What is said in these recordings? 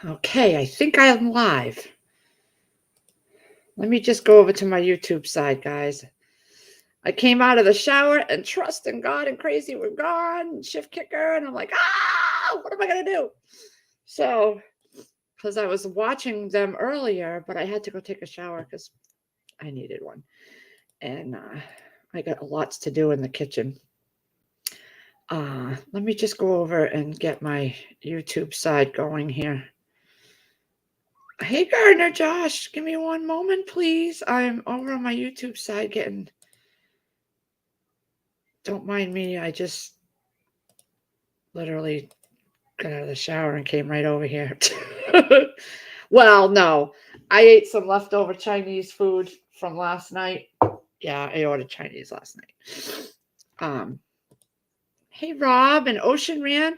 Okay, I think I'm live. Let me just go over to my YouTube side, guys. I came out of the shower and trust in God and crazy were gone, and shift kicker, and I'm like, what am I gonna do? So, because I was watching them earlier, but I had to go take a shower because I needed one, and I got lots to do in the kitchen. Let me just go over and get my YouTube side going here. Hey, Gardner Josh, give me one moment, please. I'm over on my YouTube side getting. Don't mind me. I just literally got out of the shower and came right over here. Well, no. I ate some leftover Chinese food from last night. Yeah, I ordered Chinese last night. Hey, Rob and Ocean Man.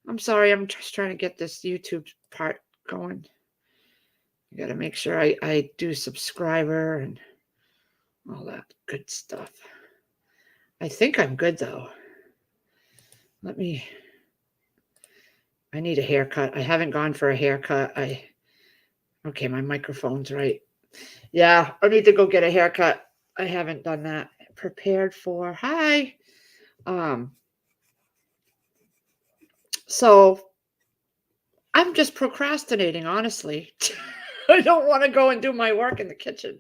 I'm sorry. I'm just trying to get this YouTube part going. I got to make sure I do subscriber and all that good stuff. I think I'm good, though. I need a haircut. I haven't gone for a haircut. Okay, my microphone's right. Yeah, I need to go get a haircut. I haven't done that. Prepared for. Hi. Um, so I'm just procrastinating, honestly. I don't want to go and do my work in the kitchen.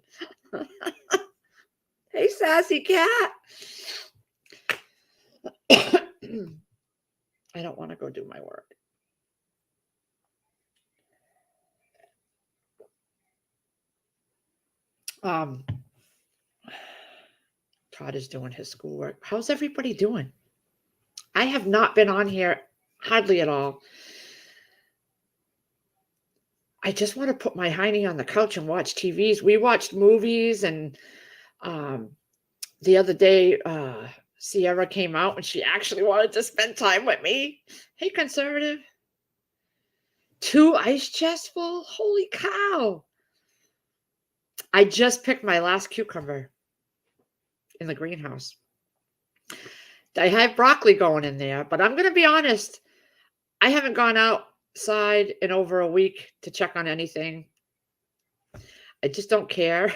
Hey, sassy cat. I don't want to go do my work. Todd is doing his schoolwork. How's everybody doing? I have not been on here hardly at all. I just want to put my hiney on the couch and watch TVs. We watched movies, and the other day, Sierra came out and she actually wanted to spend time with me. Hey, conservative. 2 ice chests full? Holy cow. I just picked my last cucumber in the greenhouse. I have broccoli going in there, but I'm going to be honest. I haven't gone outside in over a week to check on anything. I just don't care.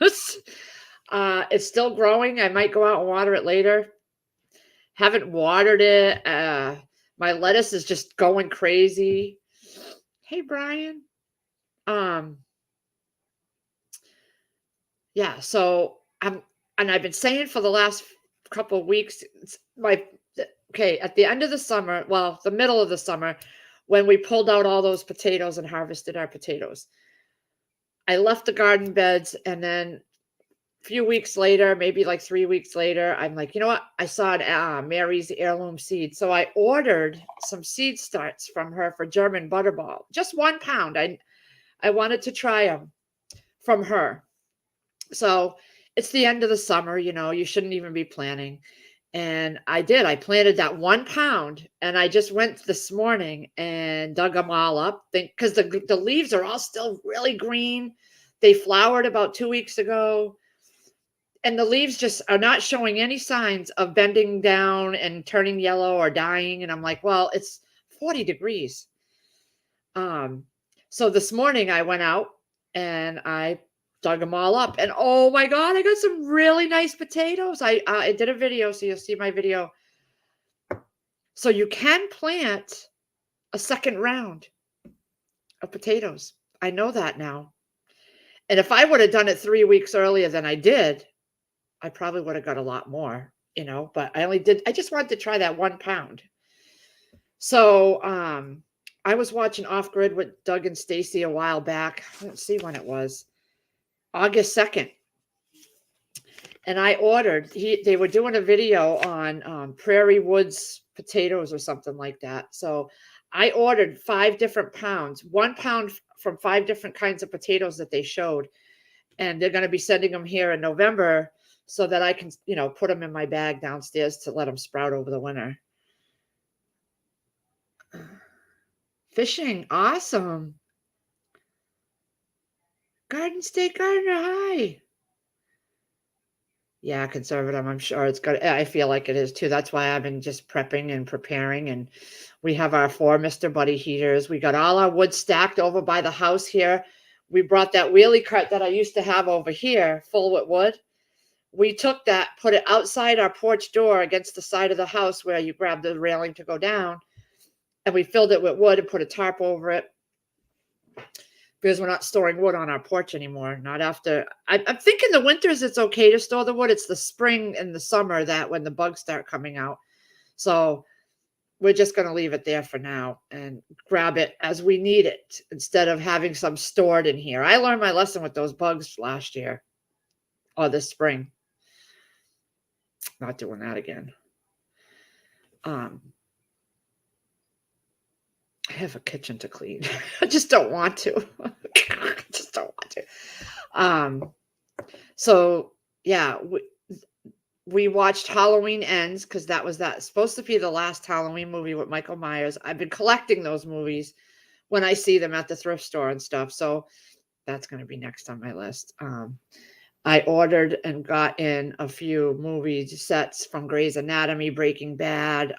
It's still growing. I might go out and water it later. Haven't watered it. My lettuce is just going crazy. Hey, Brian. Yeah, so I've been saying for the last couple of weeks, at the end of the summer, well, the middle of the summer, when we pulled out all those potatoes and harvested our potatoes, I left the garden beds, and then a few weeks later, maybe like 3 weeks later, I'm like, you know what? I saw Mary's heirloom seed. So I ordered some seed starts from her for German butterball, just 1 pound. I wanted to try them from her. So it's the end of the summer, you shouldn't even be planting. And I did. I planted that 1 pound, and I just went this morning and dug them all up. Because the leaves are all still really green. They flowered about 2 weeks ago, and the leaves just are not showing any signs of bending down and turning yellow or dying. And I'm like, well, it's 40 degrees. So this morning I went out and I dug them all up, and oh my God, I got some really nice potatoes. I did a video, so you'll see my video. So you can plant a second round of potatoes. I know that now. And if I would have done it 3 weeks earlier than I did, I probably would have got a lot more, but I just wanted to try that 1 pound. So, I was watching Off Grid with Doug and Stacy a while back. I don't see when it was. August 2nd. And I ordered, they were doing a video on Prairie Woods potatoes or something like that. So I ordered 5 different pounds, 1 pound from 5 different kinds of potatoes that they showed. And they're going to be sending them here in November so that I can, put them in my bag downstairs to let them sprout over the winter. Fishing. Awesome. Garden State Gardener. Hi. Yeah, conservative. I'm sure it's good. I feel like it is too. That's why I've been just prepping and preparing. And we have our 4 Mr. Buddy heaters. We got all our wood stacked over by the house here. We brought that wheelie cart that I used to have over here full with wood. We took that, put it outside our porch door against the side of the house where you grab the railing to go down. And we filled it with wood and put a tarp over it because we're not storing wood on our porch anymore. Not after. I'm thinking the winters it's okay to store the wood. It's the spring and the summer that when the bugs start coming out. So we're just going to leave it there for now and grab it as we need it instead of having some stored in here. I learned my lesson with those bugs last year or this spring. Not doing that again. I have a kitchen to clean. I just don't want to. I just don't want to. So yeah, we watched Halloween Ends because that was supposed to be the last Halloween movie with Michael Myers. I've been collecting those movies when I see them at the thrift store and stuff. So that's going to be next on my list. I ordered and got in a few movie sets from Grey's Anatomy, Breaking Bad.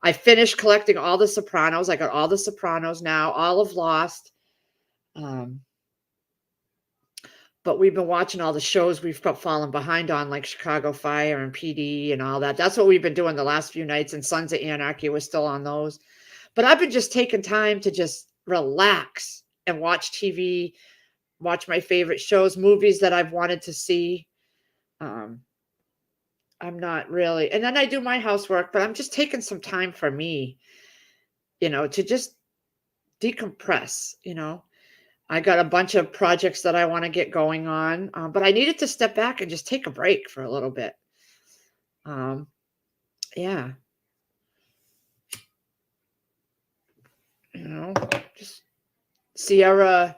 I finished collecting all the Sopranos. I got all the Sopranos now, all of Lost. But we've been watching all the shows we've fallen behind on, like Chicago Fire and PD and all that. That's what we've been doing the last few nights. And Sons of Anarchy, we're still on those. But I've been just taking time to just relax and watch TV, watch my favorite shows, movies that I've wanted to see. I'm not really, and then I do my housework, but I'm just taking some time for me, to just decompress. I got a bunch of projects that I want to get going on, but I needed to step back and just take a break for a little bit. Yeah. Just Sierra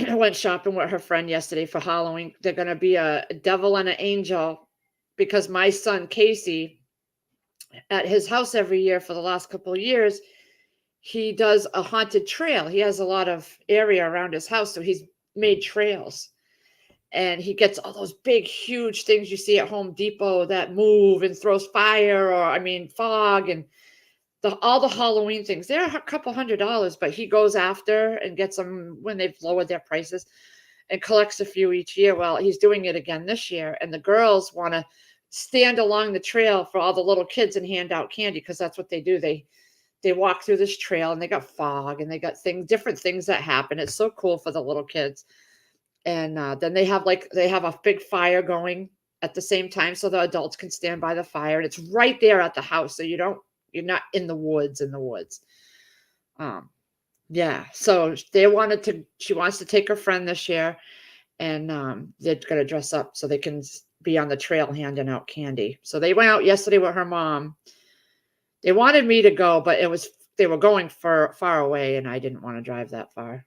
went shopping with her friend yesterday for Halloween. They're going to be a devil and an angel because my son, Casey, at his house every year for the last couple of years, he does a haunted trail. He has a lot of area around his house, so he's made trails. And he gets all those big, huge things you see at Home Depot that move and throws fire fog and all the Halloween things. They're a couple $100, but he goes after and gets them when they've lowered their prices and collects a few each year. Well, he's doing it again this year. And the girls want to stand along the trail for all the little kids and hand out candy because that's what they do. They walk through this trail and they got fog and they got different things that happen. It's so cool for the little kids. And then they have a big fire going at the same time so the adults can stand by the fire. And it's right there at the house. So you're not in the woods. Yeah. So she wants to take her friend this year and they're going to dress up so they can be on the trail handing out candy. So they went out yesterday with her mom. They wanted me to go, but they were going far away and I didn't want to drive that far.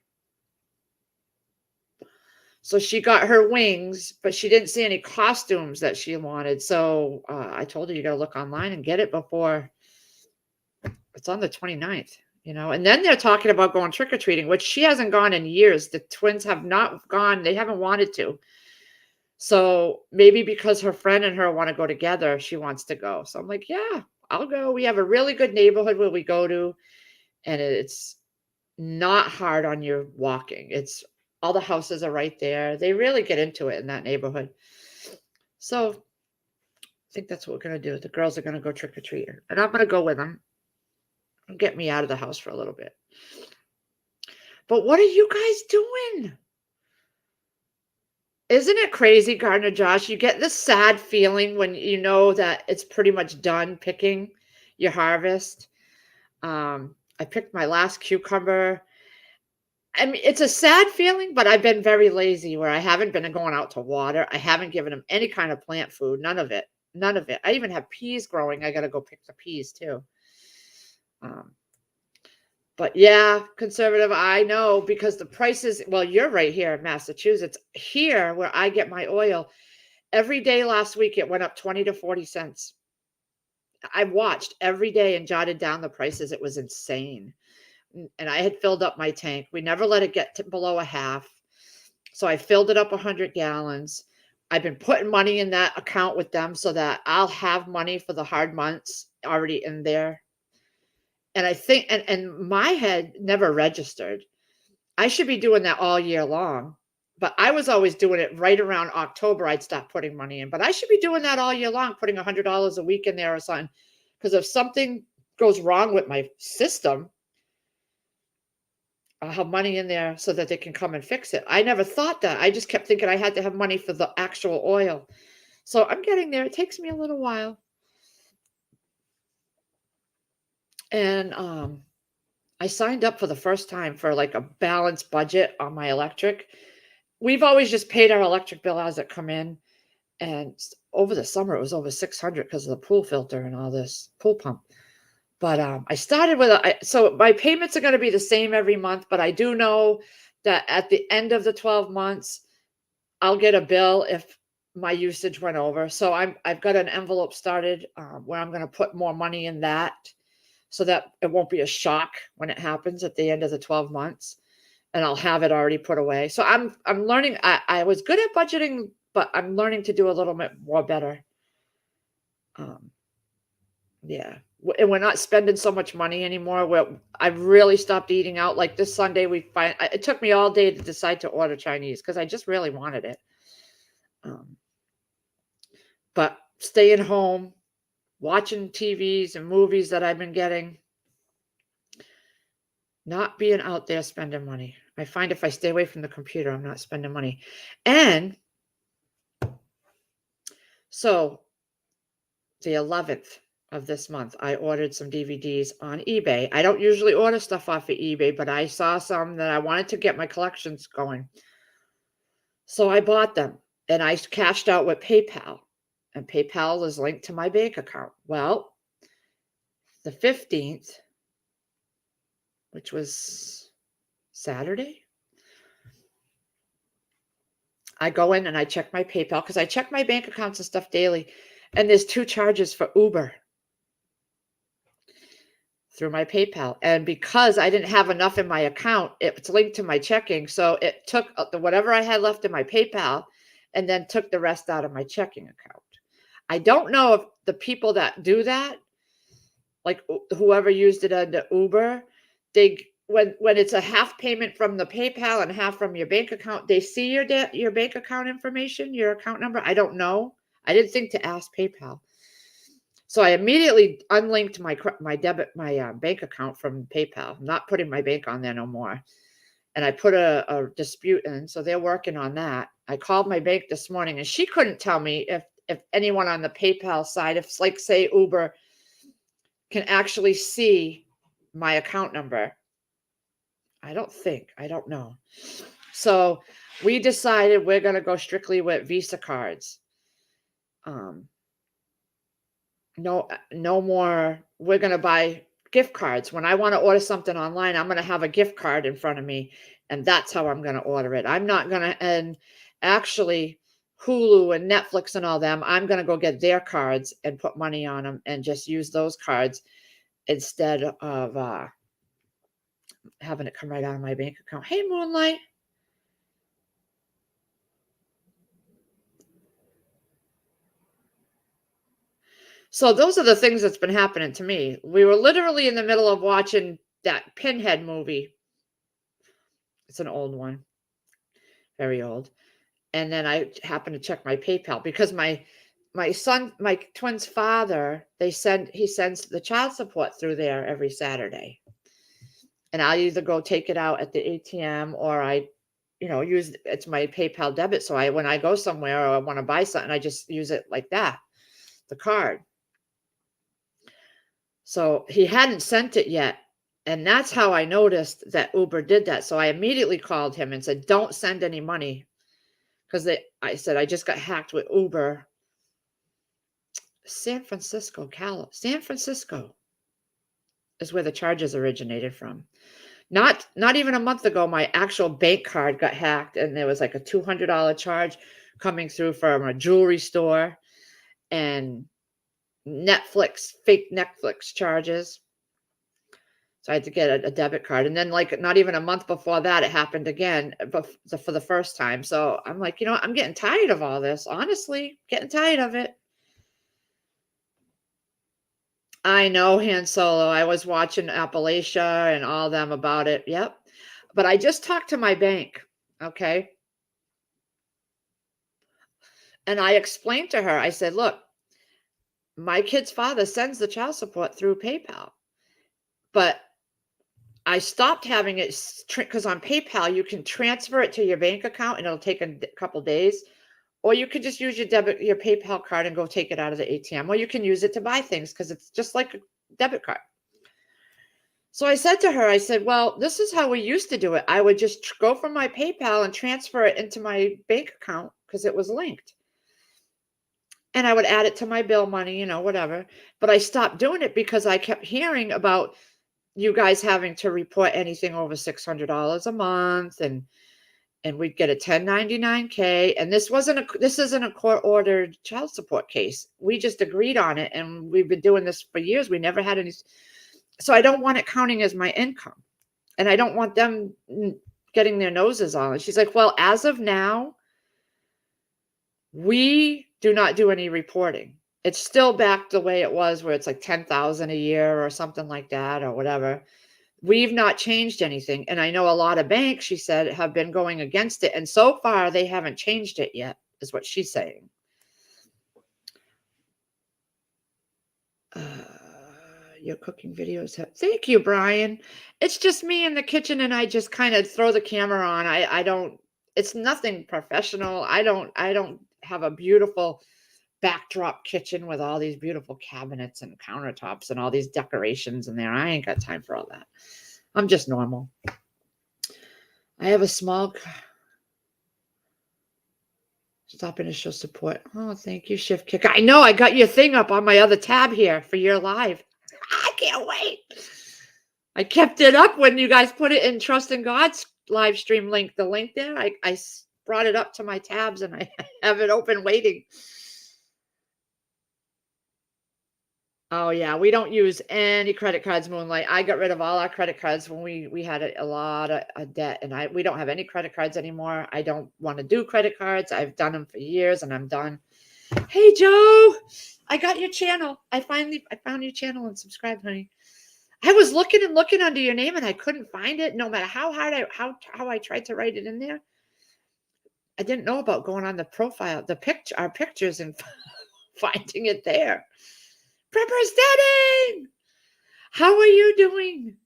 So she got her wings, but she didn't see any costumes that she wanted. So I told her, you got to look online and get it before it's on the 29th, and then they're talking about going trick-or-treating, which she hasn't gone in years. The twins have not gone. They haven't wanted to. So maybe because her friend and her want to go together, she wants to go. So I'm like, yeah, I'll go. We have a really good neighborhood where we go to, and it's not hard on your walking. All the houses are right there. They really get into it in that neighborhood. So I think that's what we're going to do. The girls are going to go trick-or-treating, and I'm going to go with them and get me out of the house for a little bit. But what are you guys doing? Isn't it crazy, Gardner Josh? You get this sad feeling when you know that it's pretty much done picking your harvest. I picked my last cucumber. I mean, it's a sad feeling, but I've been very lazy where I haven't been going out to water. I haven't given them any kind of plant food. None of it. I even have peas growing. I got to go pick the peas too. But yeah, conservative, I know because the prices, well, you're right here in Massachusetts. Here where I get my oil, every day last week it went up 20 to 40 cents. I watched every day and jotted down the prices. It was insane. And I had filled up my tank. We never let it get below a half. So I filled it up 100 gallons. I've been putting money in that account with them so that I'll have money for the hard months already in there. And I think, and my head never registered. I should be doing that all year long, but I was always doing it right around October. I'd stop putting money in, but I should be doing that all year long, putting $100 a week in there or something. Because if something goes wrong with my system, I'll have money in there so that they can come and fix it. I never thought that. I just kept thinking I had to have money for the actual oil. So I'm getting there. It takes me a little while. And I signed up for the first time for like a balanced budget on my electric. We've always just paid our electric bill as it come in. And over the summer, it was over 600 because of the pool filter and all this pool pump. But I started with so my payments are going to be the same every month, but I do know that at the end of the 12 months, I'll get a bill if my usage went over. So I've got an envelope started where I'm going to put more money in that so that it won't be a shock when it happens at the end of the 12 months, and I'll have it already put away. So I'm learning. I was good at budgeting, but I'm learning to do a little bit more better. Yeah. And we're not spending so much money anymore. I've really stopped eating out. Like this Sunday, it took me all day to decide to order Chinese because I just really wanted it. But staying home, watching TVs and movies that I've been getting, not being out there spending money. I find if I stay away from the computer, I'm not spending money. And so the 11th of this month, I ordered some DVDs on eBay. I don't usually order stuff off of eBay, but I saw some that I wanted to get my collections going. So I bought them and I cashed out with PayPal, and PayPal is linked to my bank account. Well, the 15th, which was Saturday, I go in and I check my PayPal because I check my bank accounts and stuff daily. And there's 2 charges for Uber through my PayPal. And because I didn't have enough in my account, it's linked to my checking. So it took whatever I had left in my PayPal and then took the rest out of my checking account. I don't know if the people that do that, like whoever used it under Uber, when it's a half payment from the PayPal and half from your bank account, they see your bank account information, your account number. I don't know. I didn't think to ask PayPal. So I immediately unlinked my bank account from PayPal. I'm not putting my bank on there no more. And I put a dispute in. So they're working on that. I called my bank this morning and she couldn't tell me if anyone on the PayPal side, if like say Uber can actually see my account number. I don't know. So we decided we're going to go strictly with Visa cards. No more. We're going to buy gift cards. When I want to order something online, I'm going to have a gift card in front of me, and that's how I'm going to order it. I'm not going to, and actually Hulu and Netflix and all them, I'm going to go get their cards and put money on them and just use those cards instead of having it come right out of my bank account. Hey, Moonlight. So those are the things that's been happening to me. We were literally in the middle of watching that Pinhead movie. It's an old one, very old. And then I happened to check my PayPal because my twin's father, he sends the child support through there every Saturday. And I'll either go take it out at the ATM or I, it's my PayPal debit. So when I go somewhere or I want to buy something, I just use it like that, the card. So he hadn't sent it yet. And that's how I noticed that Uber did that. So I immediately called him and said, don't send any money. Because I said, I just got hacked with Uber. San Francisco is where the charges originated from. Not even a month ago, my actual bank card got hacked and there was like a $200 charge coming through from a jewelry store and fake Netflix charges. So I had to get a debit card. And then, like, not even a month before that, it happened again, but for the first time. So I'm like, you know what? I'm getting tired of all this. Honestly, getting tired of it. I know, Han Solo. I was watching Appalachia and all them about it. Yep. But I just talked to my bank. Okay. And I explained to her, I said, look, my kid's father sends the child support through PayPal, but I stopped having it because on PayPal, you can transfer it to your bank account and it'll take a couple days. Or you could just use your PayPal card and go take it out of the ATM. Or you can use it to buy things because it's just like a debit card. So I said to her, I said, well, this is how we used to do it. I would just go from my PayPal and transfer it into my bank account because it was linked. And I would add it to my bill money, whatever. But I stopped doing it because I kept hearing about you guys having to report anything over $600 a month, and we'd get a 1099-K. And this isn't a court ordered child support case. We just agreed on it, and we've been doing this for years. We never had any. So I don't want it counting as my income, and I don't want them getting their noses on it. She's like, well, as of now, we do not do any reporting. It's still back the way it was, where it's like 10,000 a year or something like that, or whatever. We've not changed anything. And I know a lot of banks, she said, have been going against it. And so far, they haven't changed it yet, is what she's saying. Your cooking videos thank you, Brian. It's just me in the kitchen, and I just kind of throw the camera on. I don't, it's nothing professional. I don't have a beautiful backdrop kitchen with all these beautiful cabinets and countertops and all these decorations in there. I ain't got time for all that. I'm just normal. I have a small stopping to show support. Oh, thank you, Shift Kick. I know I got your thing up on my other tab here for your live. I can't wait. I kept it up when you guys put it in Trust in God's live stream link. The link there, I brought it up to my tabs, and I have it open waiting. Oh yeah, we don't use any credit cards, Moonlight. I got rid of all our credit cards when we had a lot of debt, and we don't have any credit cards anymore. I don't want to do credit cards. I've done them for years, and I'm done. Hey Joe, I got your channel. I found your channel and subscribed, honey. I was looking and looking under your name, and I couldn't find it. No matter how hard I tried to write it in there, I didn't know about going on the profile, our pictures, and finding it there. Prepper's Denning! How are you doing?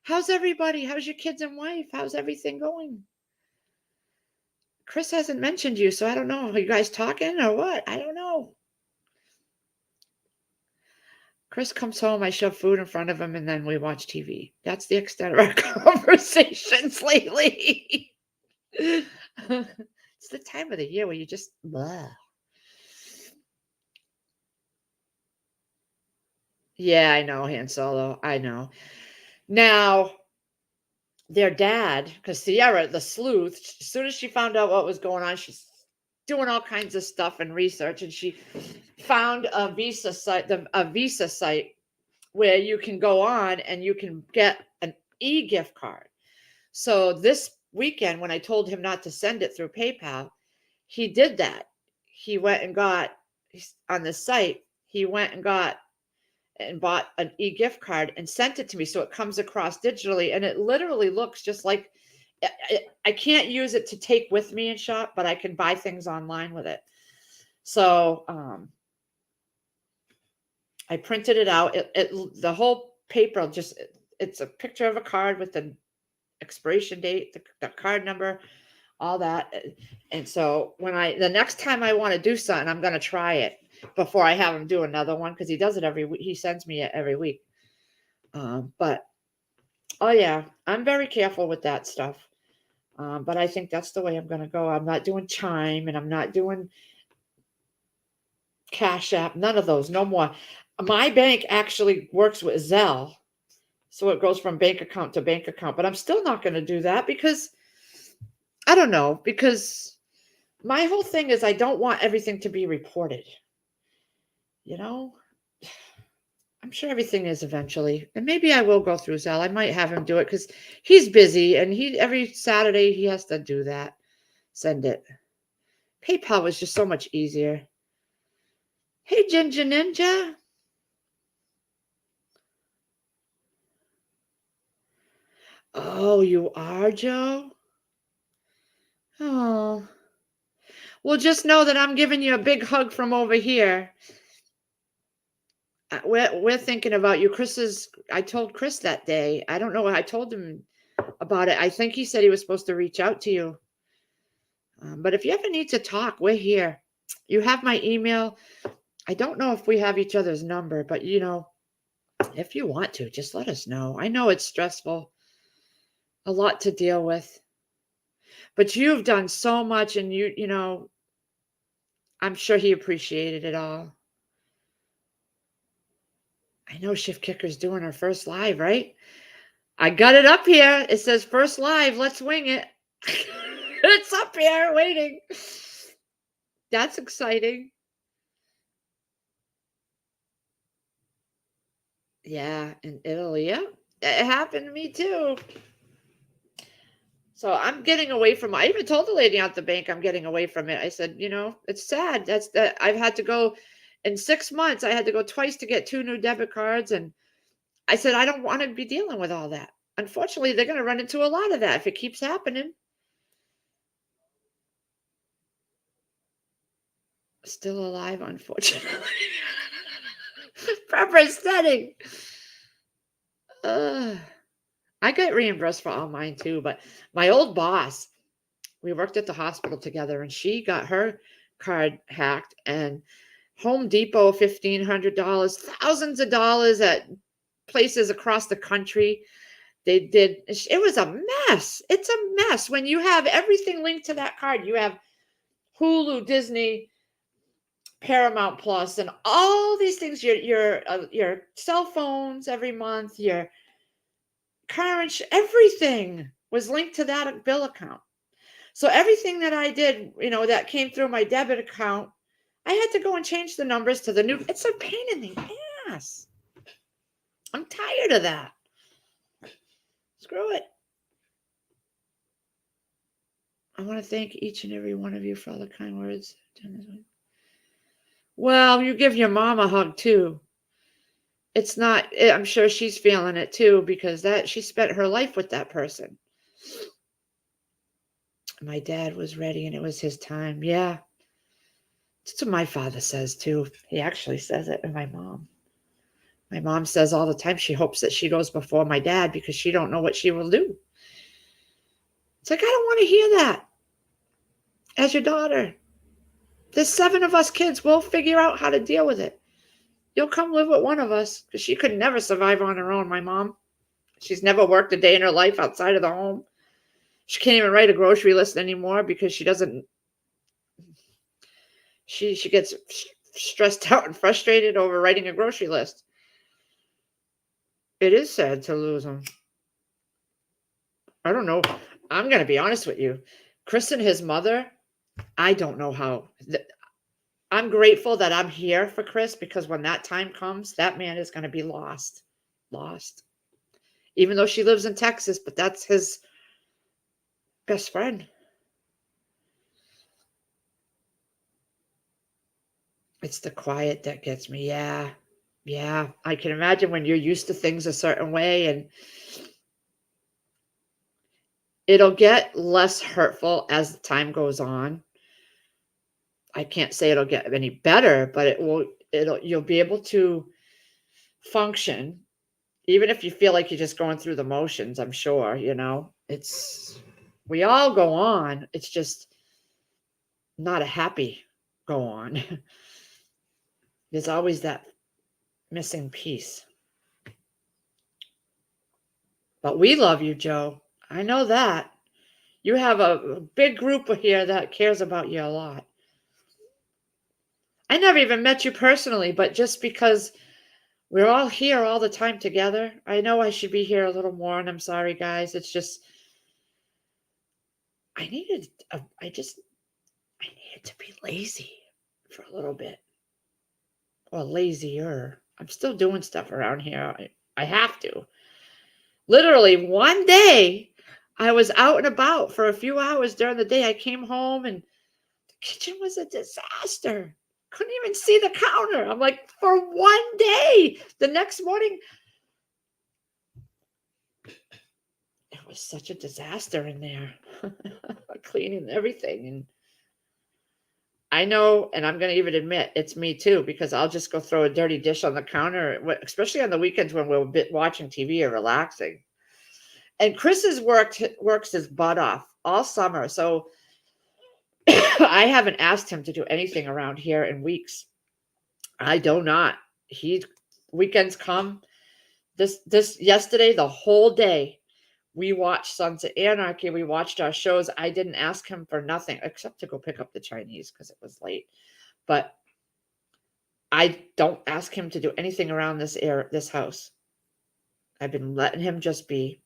How's everybody? How's your kids and wife? How's everything going? Chris hasn't mentioned you, so I don't know. Are you guys talking or what? I don't know. Chris comes home, I shove food in front of him, and then we watch TV. That's the extent of our conversations lately. It's the time of the year where you just blah. Yeah, I know, Han Solo. I know. Now, their dad, because Sierra, the sleuth, as soon as she found out what was going on, she's doing all kinds of stuff and research, and she found a Visa site where you can go on and you can get an e-gift card. So this weekend, when I told him not to send it through PayPal, he did that. He went and got on the site. He went and bought an e-gift card and sent it to me, so it comes across digitally, and it literally looks just like I can't use it to take with me and shop, but I can buy things online with it. So I printed it out. The whole paper it's a picture of a card with the expiration date, the card number, all that. And so the next time I want to do something, I'm going to try it before I have him do another one, because he does it every week. He sends me it every week. But oh yeah, I'm very careful with that stuff. But I think that's the way I'm going to go. I'm not doing Chime, and I'm not doing Cash App, none of those, no more. My bank actually works with Zelle, so it goes from bank account to bank account, but I'm still not going to do that because I don't know, because my whole thing is I don't want everything to be reported. I'm sure everything is eventually. And maybe I will go through Zelle. I might have him do it because he's busy and he every Saturday he has to do that. Send it. PayPal was just so much easier. Hey, Ginger Ninja. Oh, you are, Joe? Oh. Well, just know that I'm giving you a big hug from over here. We're thinking about you. I told Chris that day. I don't know what I told him about it. I think he said he was supposed to reach out to you. But if you ever need to talk, we're here. You have my email. I don't know if we have each other's number, but if you want to, just let us know. I know it's stressful, a lot to deal with, but you've done so much, and I'm sure he appreciated it all. I know Shift Kicker's doing her first live, right? I got it up here. It says first live. Let's wing it. It's up here waiting. That's exciting. Yeah, in Italy. Yeah, it happened to me too. So I'm getting away from. I even told the lady at the bank I'm getting away from it. I said, it's sad. That's that I've had to go in 6 months. I had to go twice to get 2 new debit cards, and I said I don't want to be dealing with all that. Unfortunately, they're going to run into a lot of that if it keeps happening. Still alive, unfortunately. Proper setting. I got reimbursed for all mine too, but my old boss, we worked at the hospital together, and she got her card hacked, and Home Depot, $1,500, thousands of dollars at places across the country. They did. It was a mess. It's a mess when you have everything linked to that card. You have Hulu, Disney, Paramount Plus, and all these things. Your cell phones every month. Your car everything was linked to that bill account. So everything that I did, that came through my debit account, I had to go and change the numbers to the new. It's a pain in the ass. I'm tired of that. Screw it. I want to thank each and every one of you for all the kind words. Well, you give your mom a hug too. It's not, I'm sure she's feeling it too, because she spent her life with that person. My dad was ready and it was his time. Yeah. That's what my father says too. He actually says it, and my mom. My mom says all the time she hopes that she goes before my dad because she don't know what she will do. It's like, I don't want to hear that. As your daughter, there's 7 of us kids. We'll figure out how to deal with it. You'll come live with one of us, because she could never survive on her own, my mom. She's never worked a day in her life outside of the home. She can't even write a grocery list anymore because she doesn't. She gets stressed out and frustrated over writing a grocery list. It is sad to lose them. I don't know. I'm going to be honest with you. Chris and his mother, I don't know how. I'm grateful that I'm here for Chris, because when that time comes, that man is going to be lost. Lost. Even though she lives in Texas, but that's his best friend. It's the quiet that gets me. Yeah. Yeah. I can imagine when you're used to things a certain way, and it'll get less hurtful as time goes on. I can't say it'll get any better, but you'll be able to function, even if you feel like you're just going through the motions. I'm sure, we all go on. It's just not a happy go on. There's always that missing piece. But we love you, Joe. I know that. You have a big group here that cares about you a lot. I never even met you personally, but just because we're all here all the time together, I know I should be here a little more, and I'm sorry, guys. It's just I needed to be lazy for a little bit, or lazier. I'm still doing stuff around here. I have to. Literally one day I was out and about for a few hours during the day. I came home and the kitchen was a disaster. Couldn't even see the counter. I'm like, for one day. The next morning, it was such a disaster in there. Cleaning everything. And I know, and I'm going to even admit it's me too, because I'll just go throw a dirty dish on the counter, especially on the weekends when we're watching TV or relaxing. And Chris has works his butt off all summer, so I haven't asked him to do anything around here in weeks. I do not. Weekends come. This yesterday, the whole day, we watched Sons of Anarchy. We watched our shows. I didn't ask him for nothing except to go pick up the Chinese because it was late. But I don't ask him to do anything around this house. I've been letting him just be.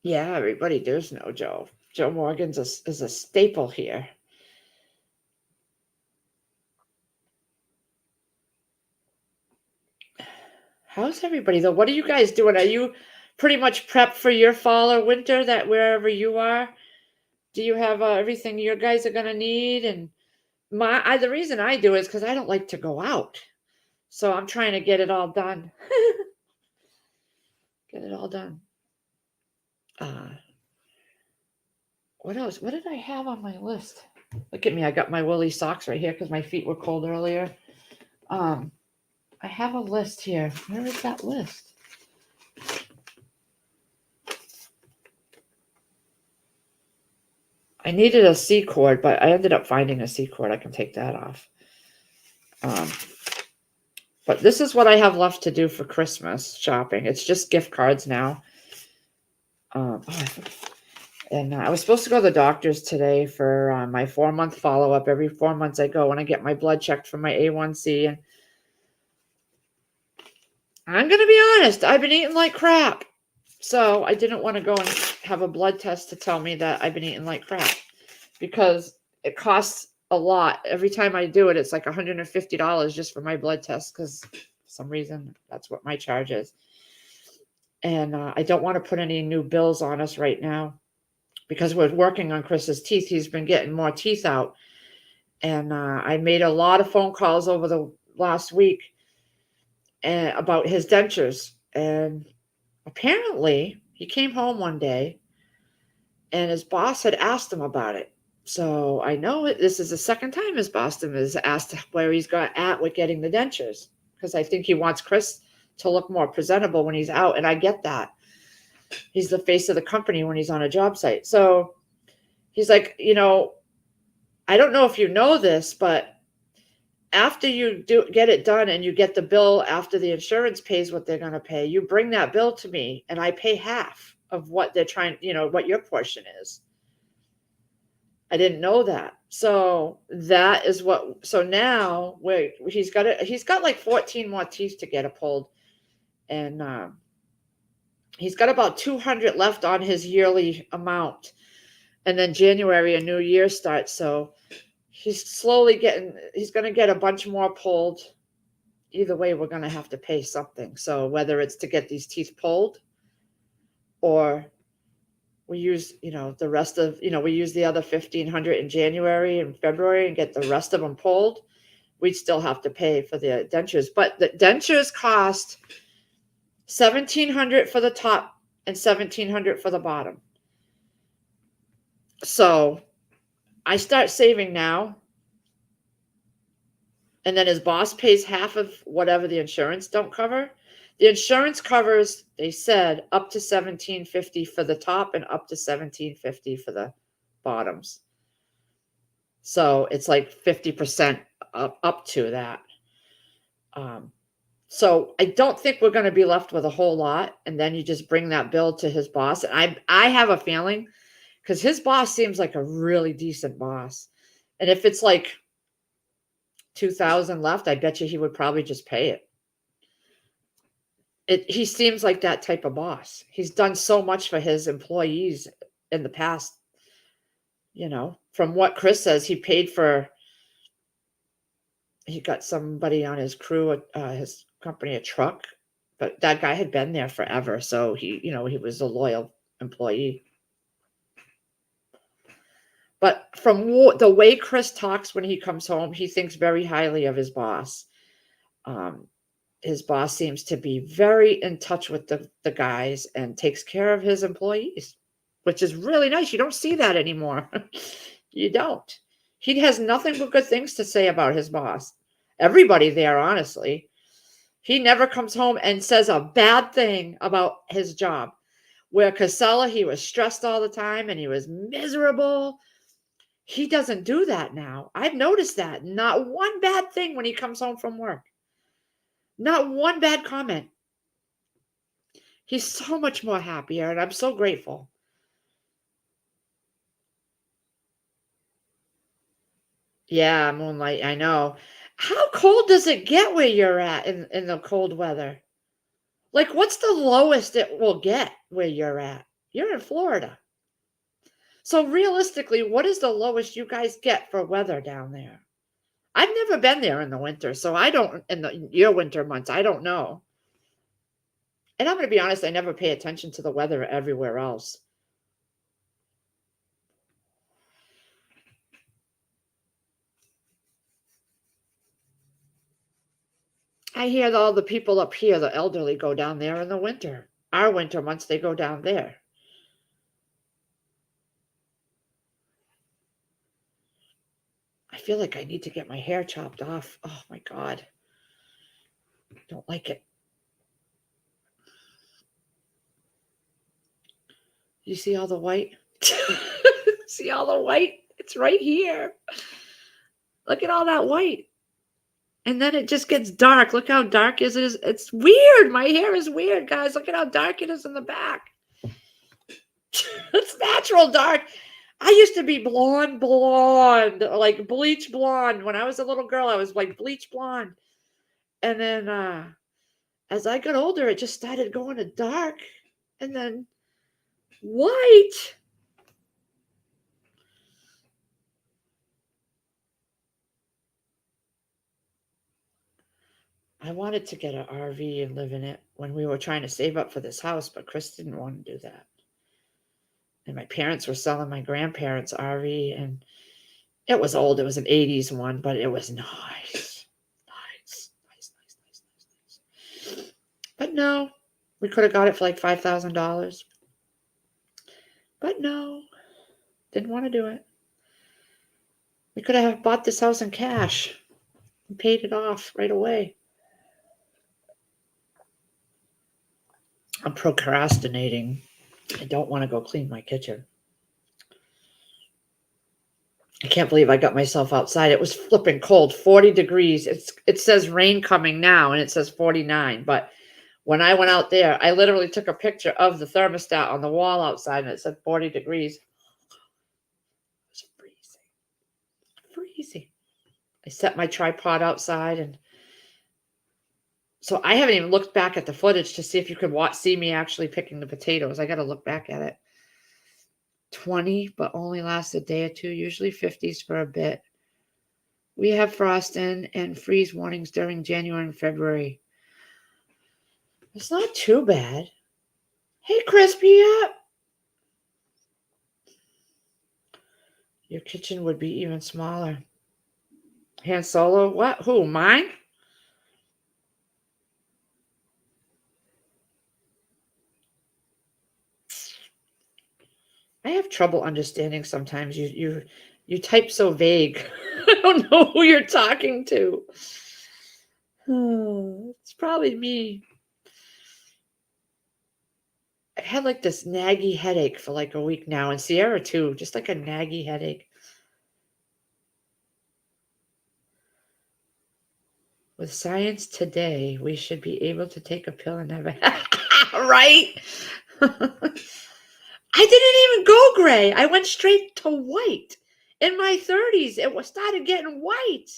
Yeah, everybody does know Joe. Joe Morgan's is a staple here. How's everybody though? What are you guys doing? Are you pretty much prepped for your fall or winter that wherever you are? Do you have everything you guys are gonna need? And the reason I do is because I don't like to go out, so I'm trying to get it all done. Get it all done. What else? What did I have on my list? Look at me. I got my woolly socks right here because my feet were cold earlier. I have a list here. Where is that list? I needed a C cord, but I ended up finding a C cord. I can take that off. But this is what I have left to do for Christmas shopping. It's just gift cards now. And I was supposed to go to the doctor's today for my 4-month follow-up. Every 4 months I go and I get my blood checked for my A1C. And I'm going to be honest, I've been eating like crap. So I didn't want to go and have a blood test to tell me that I've been eating like crap because it costs a lot. Every time I do it, it's like $150 just for my blood test because for some reason that's what my charge is. And I don't want to put any new bills on us right now because we're working on Chris's teeth. He's been getting more teeth out. And I made a lot of phone calls over the last week about his dentures. And apparently, he came home one day and his boss had asked him about it. So I know this is the second time his boss has asked where he's got at with getting the dentures because I think he wants Chris to look more presentable when he's out. And I get that. He's the face of the company when he's on a job site. So he's like, I don't know if you know this, but after you get it done and you get the bill after the insurance pays what they're going to pay, you bring that bill to me and I pay half of what they're trying, what your portion is. I didn't know that. So that is so now he's got like 14 more teeth to get pulled. And he's got about 200 left on his yearly amount. And then January, a new year starts. So he's going to get a bunch more pulled. Either way, we're going to have to pay something. So whether it's to get these teeth pulled or we use, the rest of, we use the other 1,500 in January and February and get the rest of them pulled, we'd still have to pay for the dentures. But the dentures cost $1,700 for the top and $1,700 for the bottom. So I start saving now. And then his boss pays half of whatever the insurance don't cover. The insurance covers, they said, up to $1,750 for the top and up to $1,750 for the bottoms. So it's like 50% up to that. So I don't think we're going to be left with a whole lot. And then you just bring that bill to his boss. And I have a feeling because his boss seems like a really decent boss. And if it's like $2,000 left, I bet you he would probably just pay it. He seems like that type of boss. He's done so much for his employees in the past, from what Chris says, he got somebody on his crew, his company, a truck, but that guy had been there forever. So he was a loyal employee. But from the way Chris talks when he comes home, he thinks very highly of his boss. His boss seems to be very in touch with the guys and takes care of his employees, which is really nice. You don't see that anymore. You don't. He has nothing but good things to say about his boss. Everybody there, honestly. He never comes home and says a bad thing about his job. Where Casella, he was stressed all the time and he was miserable. He doesn't do that now. I've noticed that. Not one bad thing when he comes home from work. Not one bad comment. He's so much more happier, and I'm so grateful. Yeah, Moonlight, I know. How cold does it get where you're at in the cold weather? Like, what's the lowest it will get where you're at? You're in Florida. So realistically, what is the lowest you guys get for weather down there? I've never been there in the winter, so I don't, in your winter months, I don't know. And I'm going to be honest, I never pay attention to the weather everywhere else. I hear all the people up here, the elderly, go down there in the winter. Our winter months, they go down there. I feel like I need to get my hair chopped off. Oh my God. Don't like it. You see all the white? See all the white? It's right here. Look at all that white. And then it just gets dark. Look how dark it is. It's weird. My hair is weird, guys. Look at how dark it is in the back. It's natural dark. I used to be blonde, like bleach blonde. When I was a little girl, I was like bleach blonde. And then as I got older, it just started going to dark and then white. I wanted to get an RV and live in it when we were trying to save up for this house, but Chris didn't want to do that. And my parents were selling my grandparents' RV, and it was old. It was an 80s one, but it was nice. Nice. But no, we could have got it for like $5,000. But no, didn't want to do it. We could have bought this house in cash and paid it off right away. I'm procrastinating. I don't want to go clean my kitchen. I can't believe I got myself outside. It was flipping cold, 40 degrees. It says rain coming now, and it says 49. But when I went out there, I literally took a picture of the thermostat on the wall outside, and it said 40 degrees. It was freezing. I set my tripod outside, and so I haven't even looked back at the footage to see if you could see me actually picking the potatoes. I got to look back at it. 20, but only lasts a day or two, usually 50s for a bit. We have frost in and freeze warnings during January and February. It's not too bad. Hey, Crispy up. Your kitchen would be even smaller. Han Solo? What? Who? Mine? I have trouble understanding sometimes. You type so vague. I don't know who you're talking to. It's probably me. I've had like this naggy headache for like a week now, and Sierra too, just like a naggy headache. With science today, we should be able to take a pill and never right? I didn't even go gray. I went straight to white. In my 30s, it started getting white.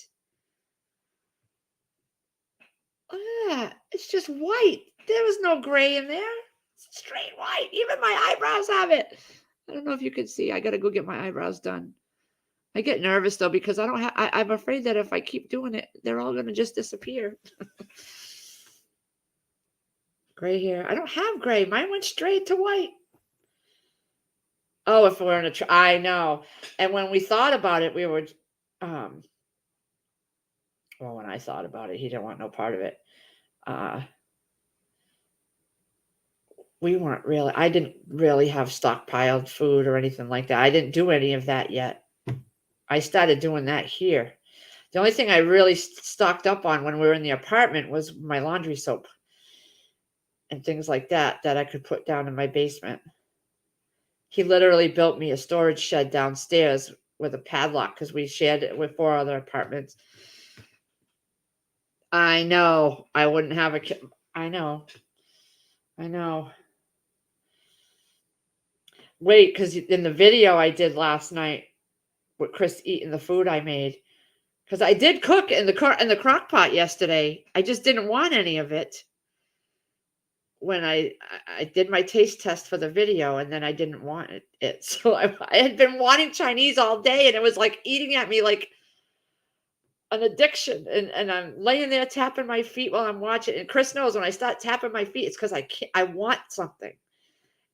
Yeah, it's just white. There was no gray in there. It's straight white. Even my eyebrows have it. I don't know if you can see. I got to go get my eyebrows done. I get nervous though because I don't have. I'm afraid that if I keep doing it, they're all gonna just disappear. Gray hair. I don't have gray. Mine went straight to white. Oh, if we're in a. I know. And when we thought about it, we were. Um. Well, when I thought about it, he didn't want no part of it. We weren't really. I didn't really have stockpiled food or anything like that. I didn't do any of that yet. I started doing that here. The only thing I really stocked up on when we were in the apartment was my laundry soap and things like that I could put down in my basement. He literally built me a storage shed downstairs with a padlock because we shared it with 4 other apartments. I know. I wouldn't have a kid. I know. Wait, because in the video I did last night with Chris eating the food I made, because I did cook in the crock pot yesterday. I just didn't want any of it when I did my taste test for the video, and then I didn't want it. So I had been wanting Chinese all day, and it was like eating at me like an addiction. And I'm laying there tapping my feet while I'm watching. And Chris knows when I start tapping my feet, it's because I want something.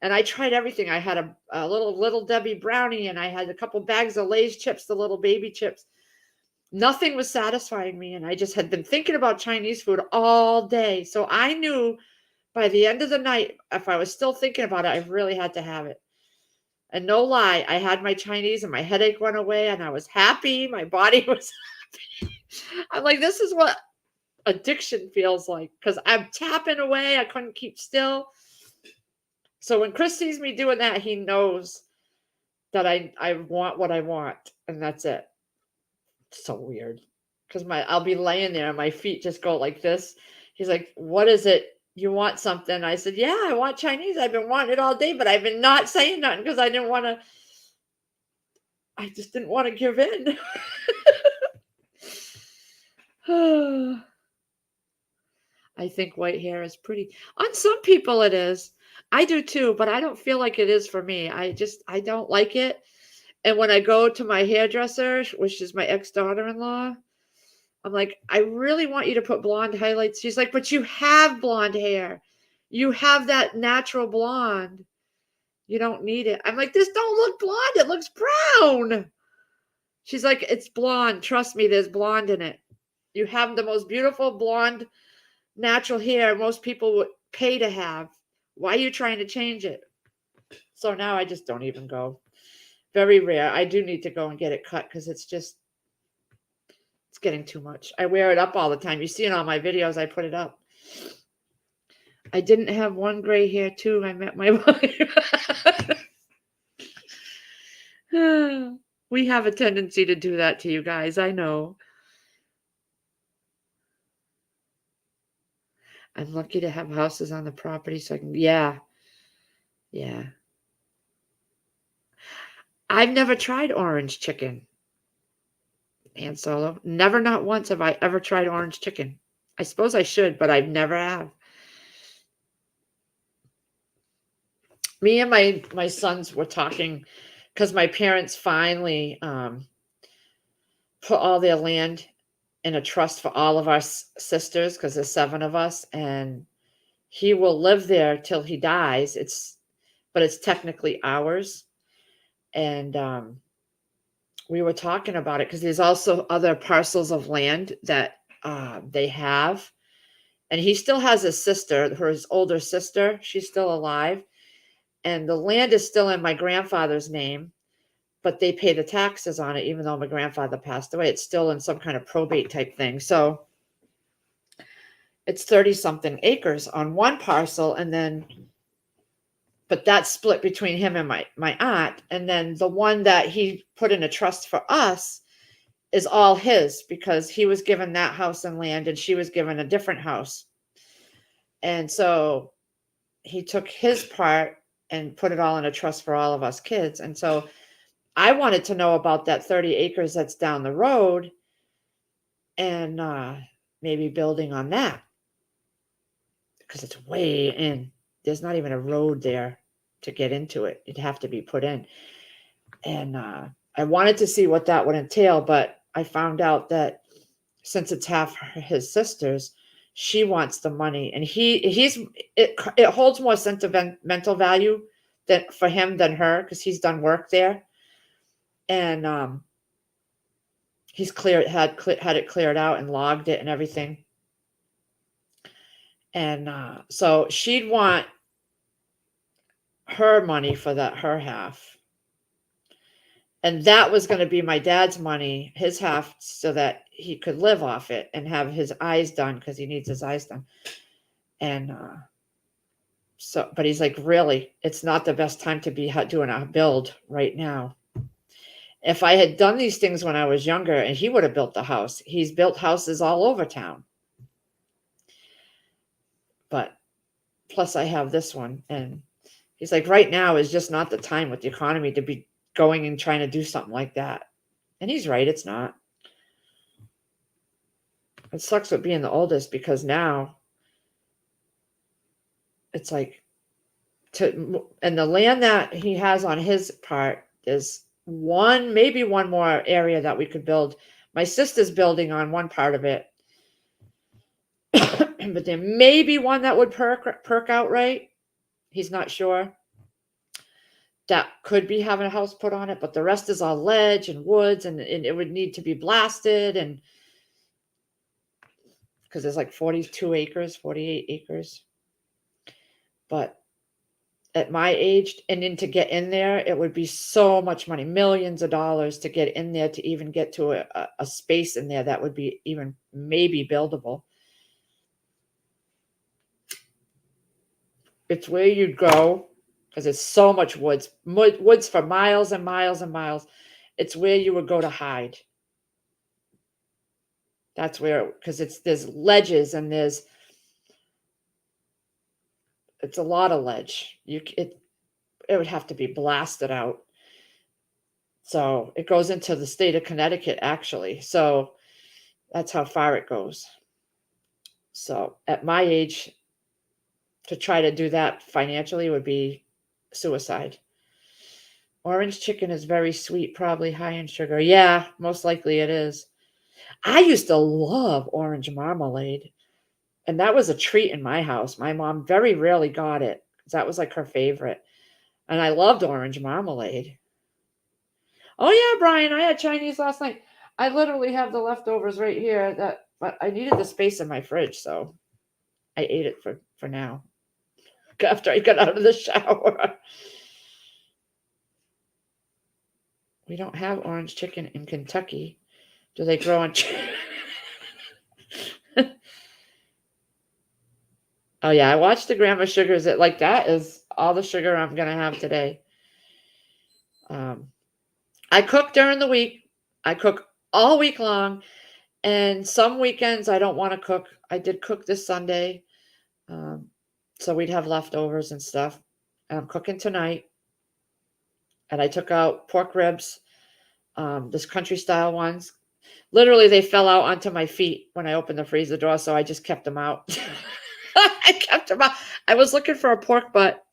And I tried everything. I had a little Debbie brownie, and I had a couple bags of Lay's chips, the little baby chips. Nothing was satisfying me, and I just had been thinking about Chinese food all day. So I knew by the end of the night, if I was still thinking about it, I really had to have it. And no lie, I had my Chinese and my headache went away, and I was happy. My body was happy. I'm like, this is what addiction feels like, because I'm tapping away. I couldn't keep still. So when Chris sees me doing that, he knows that I want what I want, and that's it. It's so weird, because I'll be laying there and my feet just go like this. He's like, "What is it? You want something?" I said, "Yeah, I want Chinese. I've been wanting it all day, but I've been not saying nothing because I didn't want to. I just didn't want to give in." I think white hair is pretty. On some people it is. I do too, but I don't feel like it is for me. I don't like it. And when I go to my hairdresser, which is my ex-daughter-in-law, I'm like, "I really want you to put blonde highlights." She's like, "But you have blonde hair. You have that natural blonde. You don't need it." I'm like, "This don't look blonde. It looks brown." She's like, "It's blonde. Trust me, there's blonde in it. You have the most beautiful blonde natural hair most people would pay to have. Why are you trying to change it?" So now I just don't even go. Very rare. I do need to go and get it cut because it's getting too much. I wear it up all the time. You see it on my videos. I put it up. I didn't have one gray hair too. I met my wife. We have a tendency to do that to you guys. I know. I'm lucky to have houses on the property so I can. Yeah. I've never tried orange chicken. And Solo. Never, not once have I ever tried orange chicken. I suppose I should, but I've never have. Me and my sons were talking because my parents finally put all their land in a trust for all of our sisters, because there's 7 of us, and he will live there till he dies. But it's technically ours. And we were talking about it because there's also other parcels of land that they have. And he still has a sister, his older sister. She's still alive. And the land is still in my grandfather's name, but they pay the taxes on it, even though my grandfather passed away. It's still in some kind of probate type thing. So it's 30 something acres on one parcel. And then, but that's split between him and my aunt. And then the one that he put in a trust for us is all his, because he was given that house and land and she was given a different house. And so he took his part and put it all in a trust for all of us kids. And so I wanted to know about that 30 acres that's down the road, and maybe building on that, because it's way in. There's not even a road there to get into it. It'd have to be put in. And I wanted to see what that would entail, but I found out that since it's half his sister's, she wants the money, and it holds more sentimental value than for him than her, because he's done work there, and he's had it cleared out and logged it and everything. And so she'd want her money for her half. And that was going to be my dad's money, his half, so that he could live off it and have his eyes done, because he needs his eyes done. And so, but he's like, really, it's not the best time to be doing a build right now. If I had done these things when I was younger, and he would have built the house. He's built houses all over town. But plus I have this one, and he's like, right now is just not the time with the economy to be going and trying to do something like that. And he's right, it's not. It sucks with being the oldest, because now it's like, and the land that he has on his part is maybe one more area that we could build. My sister's building on one part of it, but there may be one that would perk out right. He's not sure. That could be having a house put on it, but the rest is all ledge and woods, and it would need to be blasted, and because there's like 42 acres, 48 acres. But at my age, and then to get in there, it would be so much money, millions of dollars to get in there, to even get to a space in there that would be even maybe buildable. It's where you'd go, because it's so much woods for miles and miles and miles. It's where you would go to hide. That's where, because there's ledges, and it's a lot of ledge. It would have to be blasted out. So it goes into the state of Connecticut, actually. So that's how far it goes. So at my age, to try to do that financially would be suicide. Orange chicken is very sweet, probably high in sugar. Yeah, most likely it is. I used to love orange marmalade, and that was a treat in my house. My mom very rarely got it, because that was like her favorite. And I loved orange marmalade. Oh yeah, Brian, I had Chinese last night. I literally have the leftovers right here, but I needed the space in my fridge, so I ate it for now, after I got out of the shower. We don't have orange chicken in Kentucky. Do they grow on? Oh yeah, I watched the Grandma Sugars. That is all the sugar I'm gonna have today. I cook during the week. I cook all week long, and some weekends I don't want to cook. I did cook this Sunday, so we'd have leftovers and stuff. And I'm cooking tonight, and I took out pork ribs, this country style ones. Literally, they fell out onto my feet when I opened the freezer door, so I just kept them out. I kept them out. I was looking for a pork butt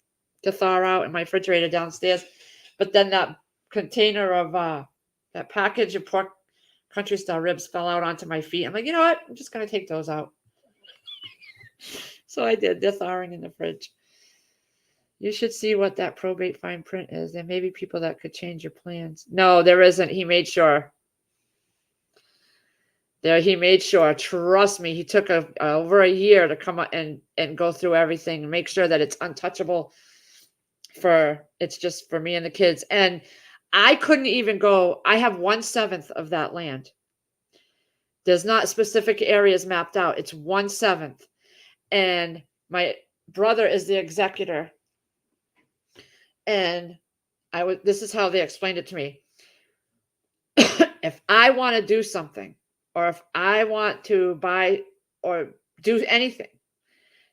to thaw out in my refrigerator downstairs, but then that container of that package of pork country style ribs fell out onto my feet. I'm like, you know what? I'm just going to take those out. So I did. They're thawing in the fridge. You should see what that probate fine print is. There may be people that could change your plans. No, there isn't. He made sure. He made sure. Trust me. He took over a year to come up and go through everything and make sure that it's untouchable. It's just for me and the kids. And I couldn't even go. I have 1/7 of that land. There's not specific areas mapped out. It's 1/7. And my brother is the executor. And this is how they explained it to me. If I want to do something, or if I want to buy or do anything,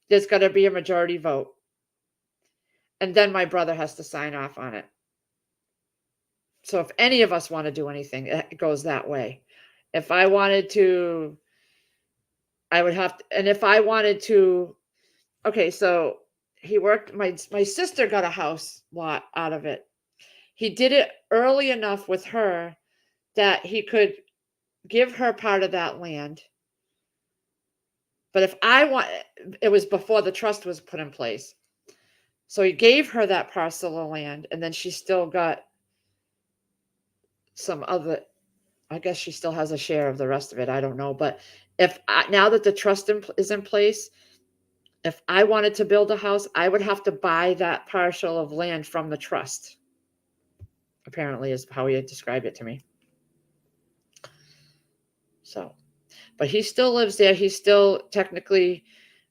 there's got to be a majority vote. And then my brother has to sign off on it. So if any of us want to do anything, it goes that way. If I wanted to, I would have to, and if I wanted to, okay, so my sister got a house lot out of it. He did it early enough with her that he could give her part of that land. But if I want, it was before the trust was put in place. So he gave her that parcel of land, and then she still got some other, I guess she still has a share of the rest of it. I don't know. But now that the trust is in place, if I wanted to build a house, I would have to buy that parcel of land from the trust. Apparently, is how he described it to me. So, but he still lives there. He's still technically,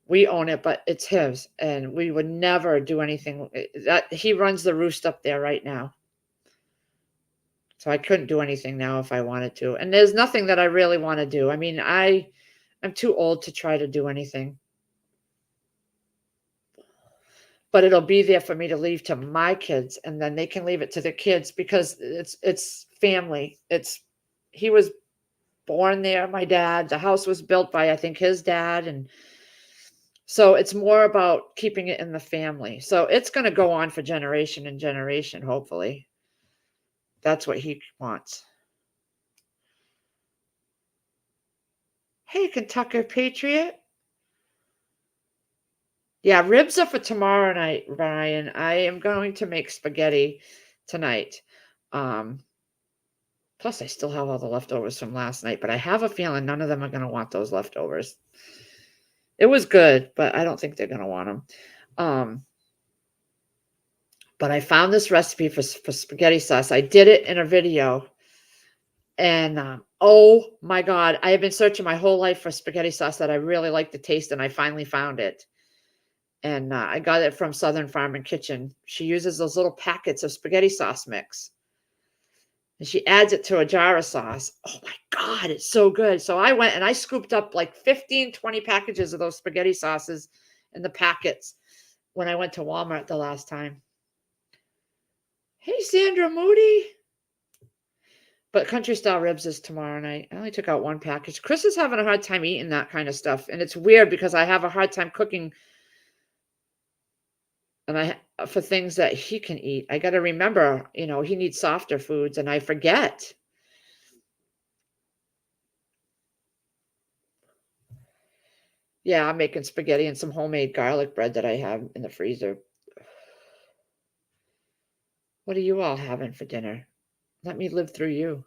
we own it, but it's his, and we would never do anything. That he runs the roost up there right now. So I couldn't do anything now if I wanted to. And there's nothing that I really want to do. I mean, I'm too old to try to do anything. But it'll be there for me to leave to my kids, and then they can leave it to their kids, because it's family. He was born there, my dad. The house was built by, I think, his dad, and so it's more about keeping it in the family. So it's going to go on for generation and generation, hopefully. That's what he wants. Hey, Kentucky Patriot. Yeah, ribs are for tomorrow night, Ryan. I am going to make spaghetti tonight. Plus, I still have all the leftovers from last night, but I have a feeling none of them are going to want those leftovers. It was good, but I don't think they're going to want them. But I found this recipe for spaghetti sauce. I did it in a video. And oh my God, I have been searching my whole life for spaghetti sauce that I really like the taste, and I finally found it. And I got it from Southern Farm and Kitchen. She uses those little packets of spaghetti sauce mix, and she adds it to a jar of sauce. Oh my God, it's so good. So I went and I scooped up like 15, 20 packages of those spaghetti sauces in the packets when I went to Walmart the last time. Hey, Sandra Moody. But country style ribs is tomorrow night. I only took out one package. Chris is having a hard time eating that kind of stuff. And it's weird because I have a hard time cooking for things that he can eat. I got to remember, he needs softer foods, and I forget. Yeah, I'm making spaghetti and some homemade garlic bread that I have in the freezer. What are you all having for dinner? Let me live through you.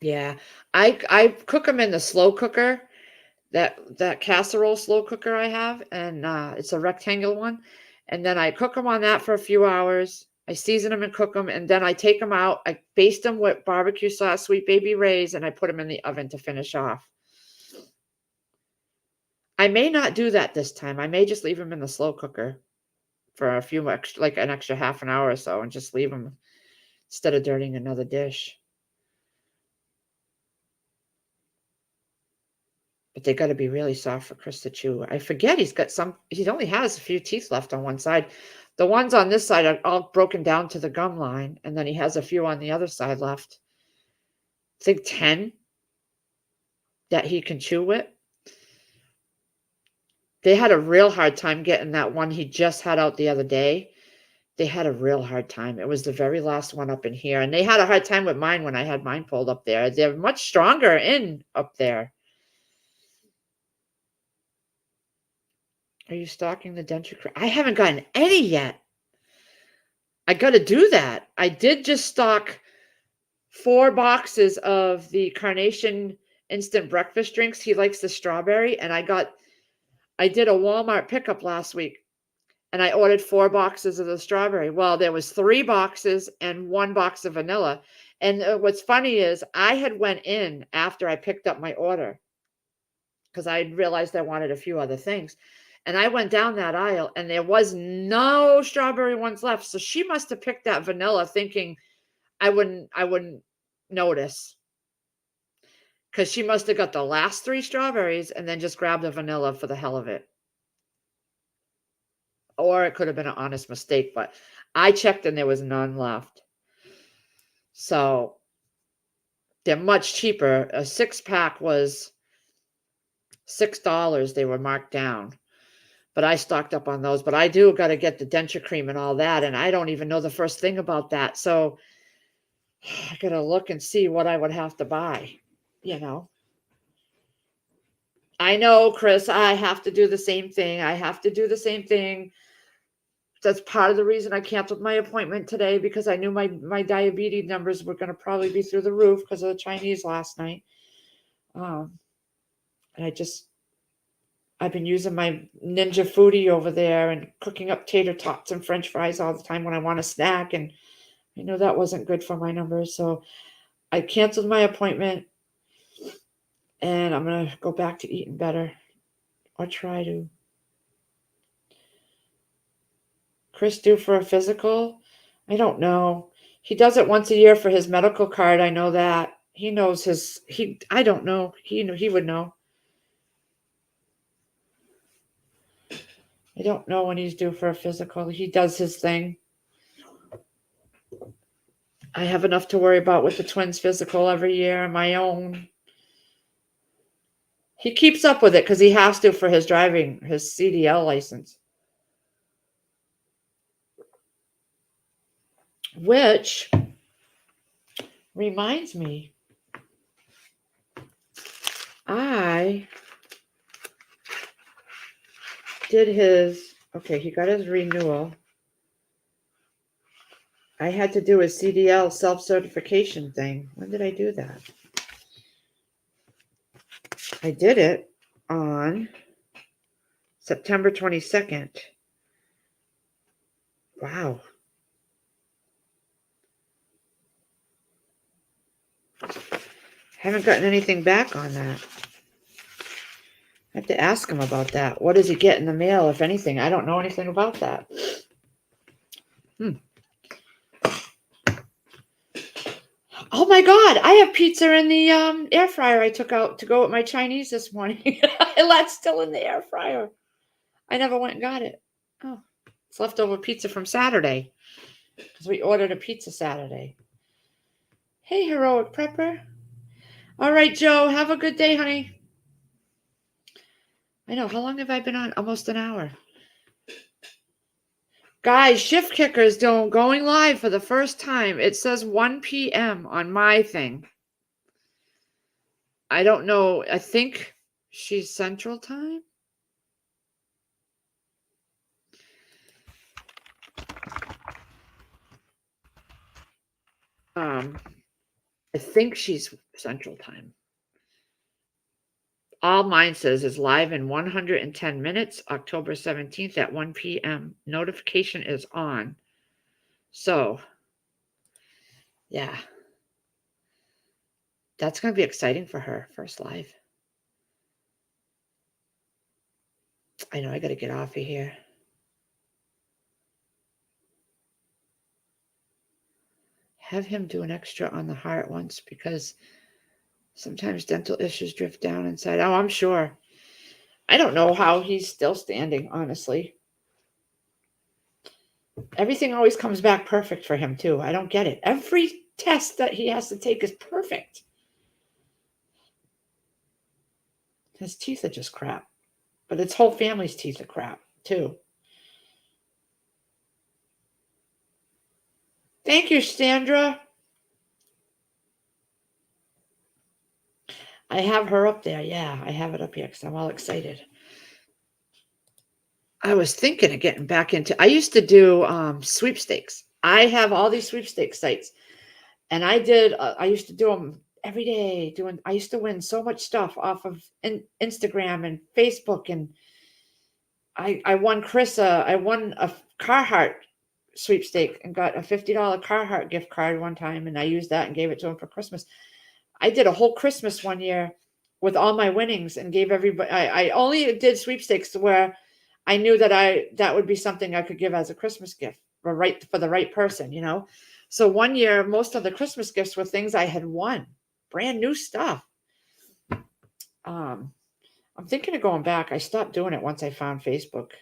Yeah, I cook them in the slow cooker, that casserole slow cooker I have, and it's a rectangular one. And then I cook them on that for a few hours. I season them and cook them, and then I take them out. I baste them with barbecue sauce, Sweet Baby Ray's, and I put them in the oven to finish off. I may not do that this time. I may just leave them in the slow cooker for a few extra, like an extra half an hour or so, and just leave them instead of dirtying another dish. But they got to be really soft for Chris to chew. I forget he only has a few teeth left on one side. The ones on this side are all broken down to the gum line, and then he has a few on the other side left. I think 10 that he can chew with. They had a real hard time getting that one he just had out the other day. They had a real hard time. It was the very last one up in here, and they had a hard time with mine when I had mine pulled up there. They're much stronger up there. Are you stocking the denture? I haven't gotten any yet. I got to do that. I did just stock 4 boxes of the Carnation instant breakfast drinks. He likes the strawberry, and I did a Walmart pickup last week, and I ordered 4 boxes of the strawberry. Well, there was 3 boxes and 1 box of vanilla. And what's funny is I had went in after I picked up my order because I realized I wanted a few other things. And I went down that aisle, and there was no strawberry ones left. So she must have picked that vanilla thinking I wouldn't notice, because she must have got the last 3 strawberries and then just grabbed the vanilla for the hell of it. Or it could have been an honest mistake, but I checked and there was none left. So they're much cheaper. A 6-pack was $6 they were marked down. But I stocked up on those. But I do got to get the denture cream and all that. And I don't even know the first thing about that. So I got to look and see what I would have to buy, you know. I know, Chris, I have to do the same thing. I have to do the same thing. That's part of the reason I canceled my appointment today, because I knew my diabetes numbers were going to probably be through the roof because of the Chinese last night. And I've been using my Ninja Foodie over there and cooking up tater tots and French fries all the time when I want a snack. And I know that wasn't good for my numbers. So I canceled my appointment and I'm going to go back to eating better, or try to. Chris due for a physical? I don't know. He does it once a year for his medical card. I know that. He knows I don't know. He would know. I don't know when he's due for a physical. He does his thing. I have enough to worry about with the twins physical every year and my own. He keeps up with it because he has to for his driving, his CDL license. Which reminds me, I did he got his renewal. I had to do a CDL self-certification thing. When did I do that? I did it on September 22nd. Wow. Haven't gotten anything back on that. I have to ask him about that. What does he get in the mail, if anything? I don't know anything about that. Oh my God, I have pizza in the air fryer I took out to go with my Chinese this morning. That's still in the air fryer. I never went and got it. Oh, it's leftover pizza from Saturday, because we ordered a pizza Saturday. Hey, Heroic Prepper. All right, Joe, have a good day, honey. I know, how long have I been on? Almost an hour. Guys, Shift Kickers going live for the first time. It says 1 p.m. on my thing. I don't know. I think she's Central Time. I think she's Central Time. All mine says is live in 110 minutes, October 17th at 1 p.m. Notification is on. So, yeah. That's going to be exciting for her. First live. I know I got to get off of here. Have him do an extra on the heart once, because sometimes dental issues drift down inside. Oh, I'm sure. I don't know how he's still standing, honestly. Everything always comes back perfect for him, too. I don't get it. Every test that he has to take is perfect. His teeth are just crap. But his whole family's teeth are crap, too. Thank you, Sandra. I have her up there. Yeah, I have it up here because I'm all excited. I was thinking of getting back into, I used to do sweepstakes. I have all these sweepstakes sites. And I used to do them every day. I used to win so much stuff off of Instagram and Facebook. And I won I won a Carhartt sweepstake and got a $50 Carhartt gift card one time. And I used that and gave it to him for Christmas. I did a whole Christmas one year with all my winnings and gave everybody, I only did sweepstakes where I knew that would be something I could give as a Christmas gift for the right person, you know? So one year, most of the Christmas gifts were things I had won, brand new stuff. I'm thinking of going back. I stopped doing it once I found Facebook.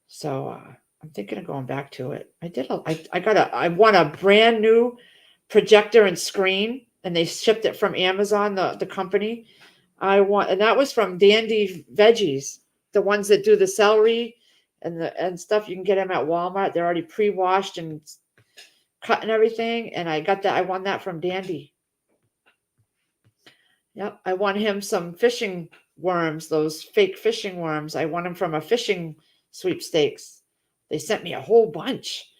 So I'm thinking of going back to it. I won a brand new projector and screen, and they shipped it from Amazon, the company. And that was from Dandy Veggies, the ones that do the celery and stuff. You can get them at Walmart. They're already pre-washed and cut and everything. And I got that. I won that from Dandy. Yep, I won him some fishing worms, those fake fishing worms. I won them from a fishing sweepstakes. They sent me a whole bunch.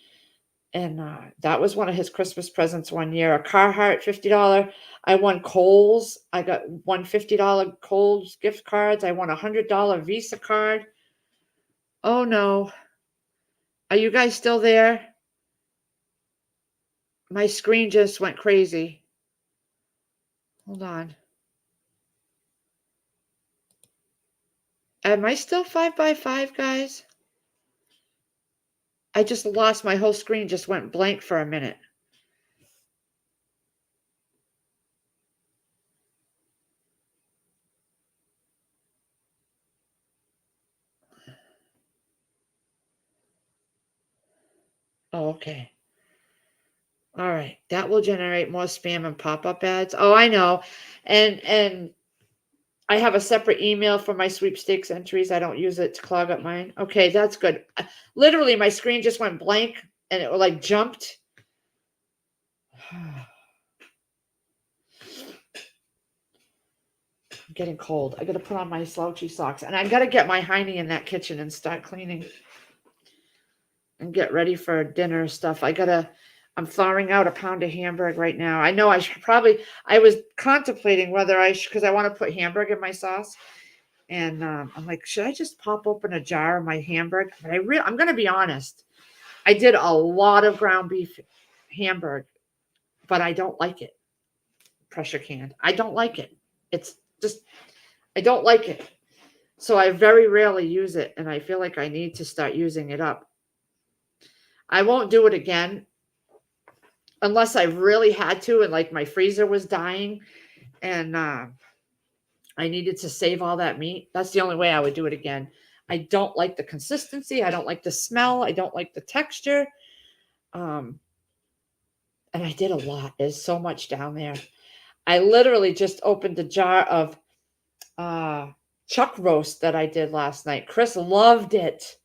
And that was one of his Christmas presents one year. A Carhartt $50. I won Kohl's. I got one $50 Kohl's gift cards. I won a $100 Visa card. Oh no. Are you guys still there? My screen just went crazy. Hold on. Am I still 5x5, guys? I just lost my whole screen, just went blank for a minute. Oh, okay. All right. That will generate more spam and pop-up ads. Oh, I know. And I have a separate email for my sweepstakes entries. I don't use it to clog up mine. Okay, that's good. Literally, my screen just went blank and it like jumped. I'm getting cold. I got to put on my slouchy socks and I got to get my hiney in that kitchen and start cleaning and get ready for dinner stuff. I'm thawing out a pound of Hamburg right now. I know I was contemplating whether because I want to put Hamburg in my sauce. And I'm like, should I just pop open a jar of my Hamburg? But I'm going to be honest. I did a lot of ground beef Hamburg, but I don't like it. Pressure canned. I don't like it. It's just, I don't like it. So I very rarely use it. And I feel like I need to start using it up. I won't do it again unless I really had to. And like my freezer was dying and I needed to save all that meat. That's the only way I would do it again. I don't like the consistency. I don't like the smell. I don't like the texture. And I did a lot. There's so much down there. I literally just opened a jar of chuck roast that I did last night. Chris loved it.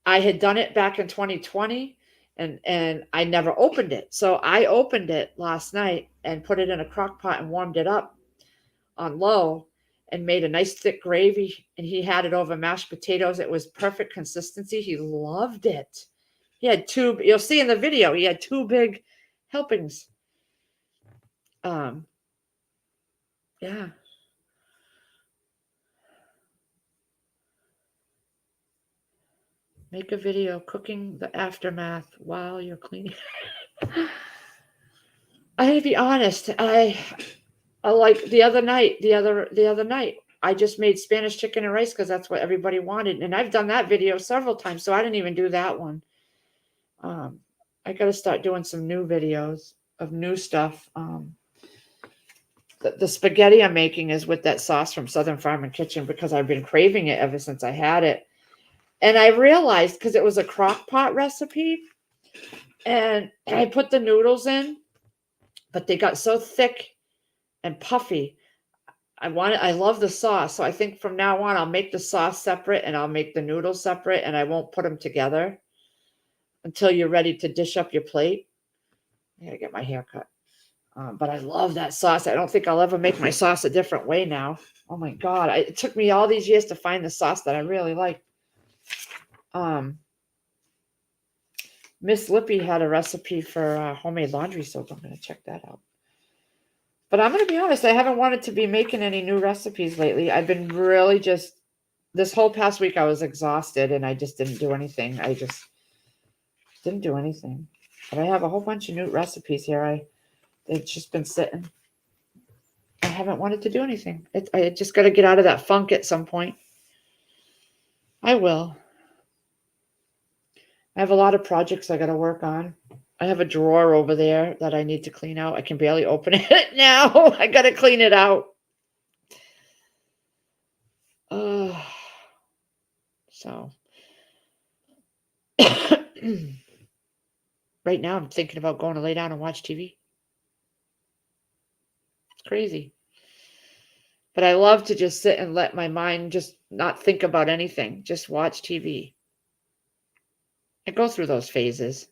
I had done it back in 2020 and I never opened it. So I opened it last night and put it in a crock pot and warmed it up on low and made a nice thick gravy. And he had it over mashed potatoes. It was perfect consistency. He loved it. He had you'll see in the video, he had 2 big helpings. Yeah. Make a video cooking the aftermath while you're cleaning. I gotta be honest. I like the other night, I just made Spanish chicken and rice because that's what everybody wanted. And I've done that video several times, so I didn't even do that one. I got to start doing some new videos of new stuff. The spaghetti I'm making is with that sauce from Southern Farm and Kitchen because I've been craving it ever since I had it. And I realized because it was a crock pot recipe and I put the noodles in, but they got so thick and puffy. I love the sauce. So I think from now on, I'll make the sauce separate and I'll make the noodles separate and I won't put them together until you're ready to dish up your plate. I gotta get my hair cut. But I love that sauce. I don't think I'll ever make my sauce a different way now. Oh my God. It took me all these years to find the sauce that I really like. Miss Lippy had a recipe for homemade laundry soap. I'm going to check that out. But I'm going to be honest, I haven't wanted to be making any new recipes lately. I've been really this whole past week, I was exhausted and I just didn't do anything. I just didn't do anything. But I have a whole bunch of new recipes here. They've just been sitting. I haven't wanted to do anything. I just got to get out of that funk at some point. I will. I have a lot of projects I got to work on. I have a drawer over there that I need to clean out. I can barely open it now. I got to clean it out. So right now I'm thinking about going to lay down and watch TV. It's crazy. But I love to just sit and let my mind just not think about anything, just watch TV. I go through those phases.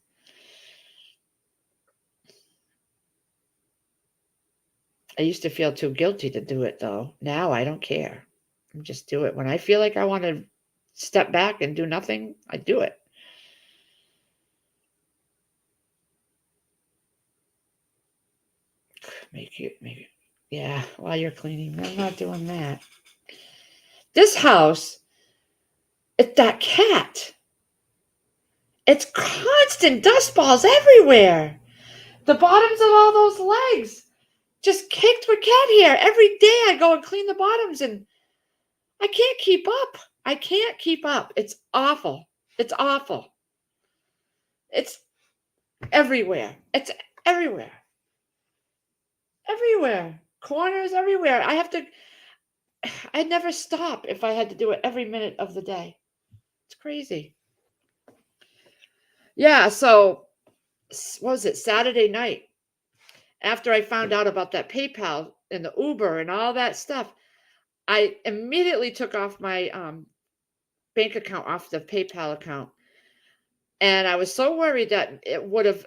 I used to feel too guilty to do it, though. Now I don't care. I just do it. When I feel like I want to step back and do nothing, I do it. Make it. Yeah, while you're cleaning. I'm not doing that. This house, it's that cat. It's constant dust balls everywhere. The bottoms of all those legs just kicked with cat hair. Every day I go and clean the bottoms and I can't keep up. I can't keep up. It's awful. It's awful. It's everywhere. It's everywhere. Everywhere. Corners everywhere. I'd never stop if I had to do it every minute of the day. It's crazy. Yeah, so what was it? Saturday night, after I found out about that PayPal and the Uber and all that stuff, I immediately took off my bank account off the PayPal account. And I was so worried that it would have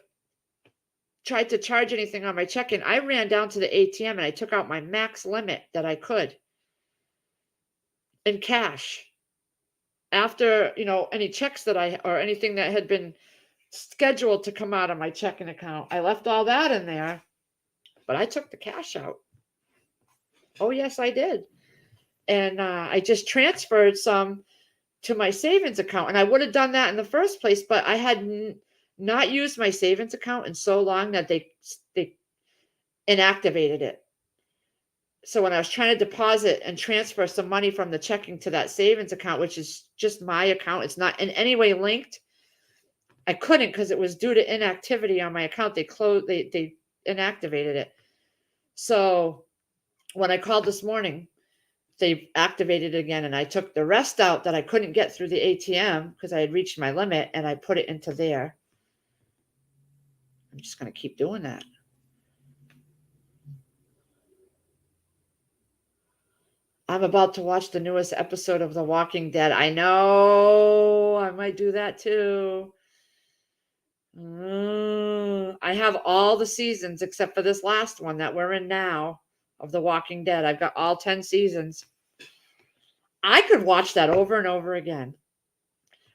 tried to charge anything on my check-in. I ran down to the ATM and I took out my max limit that I could in cash. After, any checks that or anything that had been scheduled to come out of my checking account, I left all that in there, but I took the cash out. Oh, yes, I did. And I just transferred some to my savings account. And I would have done that in the first place, but I had not used my savings account in so long that they inactivated it. So when I was trying to deposit and transfer some money from the checking to that savings account, which is just my account, it's not in any way linked, I couldn't because it was due to inactivity on my account. They inactivated it. So when I called this morning, they activated it again, and I took the rest out that I couldn't get through the ATM because I had reached my limit, and I put it into there. I'm just going to keep doing that. I'm about to watch the newest episode of The Walking Dead. I know I might do that too. I have all the seasons except for this last one that we're in now of The Walking Dead. I've got all 10 seasons. I could watch that over and over again.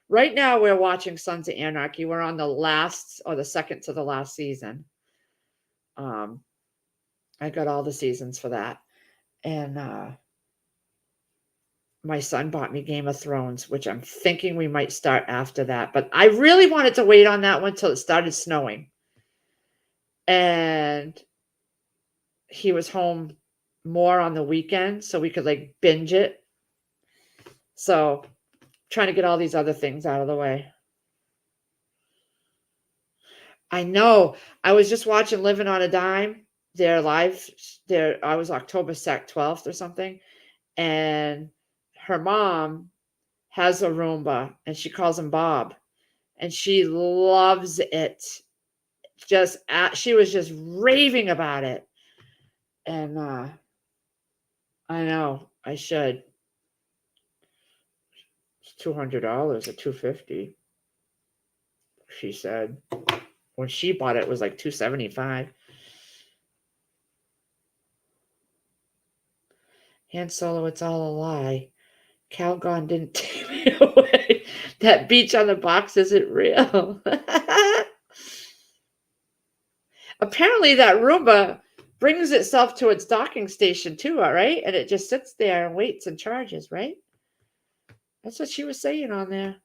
Right now, we're watching Sons of Anarchy. We're on the last or the second to the last season. I got all the seasons for that. And my son bought me Game of Thrones, which I'm thinking we might start after that. But I really wanted to wait on that one till it started snowing. And he was home more on the weekend, so we could binge it. So trying to get all these other things out of the way. I know. I was just watching Living on a Dime. They're live. I was October 12th or something. And her mom has a Roomba, and she calls him Bob. And she loves it. She was just raving about it. And I know. I should. It's $200 or $250. She said. When she bought it, it was like $275. Han Solo, it's all a lie. Calgon didn't take me away. That beach on the box isn't real. Apparently, that Roomba brings itself to its docking station too, all right? And it just sits there and waits and charges, right? That's what she was saying on there.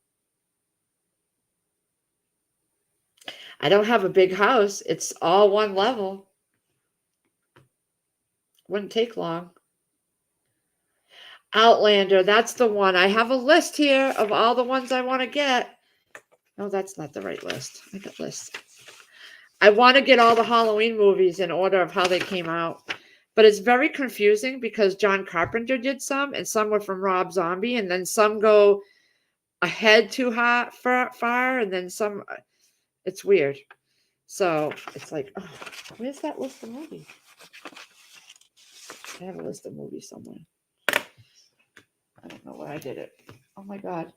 I don't have a big house. It's all one level. Wouldn't take long. Outlander, that's the one. I have a list here of all the ones I want to get. No, that's not the right list. I got lists. I want to get all the Halloween movies in order of how they came out. But it's very confusing because John Carpenter did some, and some were from Rob Zombie, and then some go ahead too far, and then some. It's weird. So it's like, oh, where's that list of movies? I have a list of movies somewhere. I don't know where I did it. Oh my God.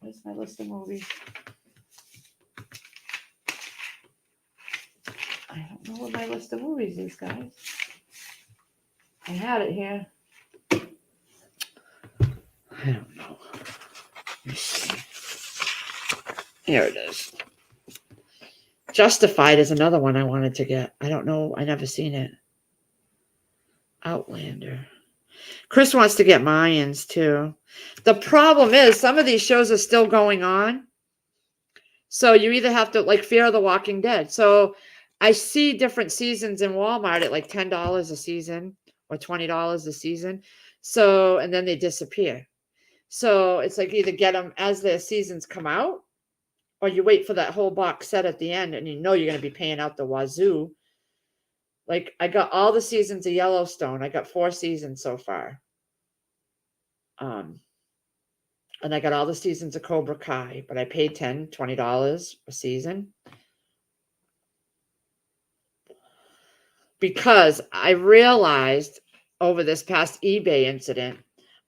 Where's my list of movies? I don't know what my list of movies is, guys. I had it here. I don't know. Here it is. Justified is another one I wanted to get. I don't know. I never seen it. Outlander. Chris wants to get Mayans too. The problem is some of these shows are still going on. So you either have to, like Fear of the Walking Dead. So I see different seasons in Walmart at like $10 a season or $20 a season. So, and then they disappear. So it's like either get them as the seasons come out, or you wait for that whole box set at the end and you know you're going to be paying out the wazoo. Like I got all the seasons of Yellowstone. I got 4 seasons so far. And I got all the seasons of Cobra Kai, but I paid $10, $20 a season. Because I realized over this past eBay incident,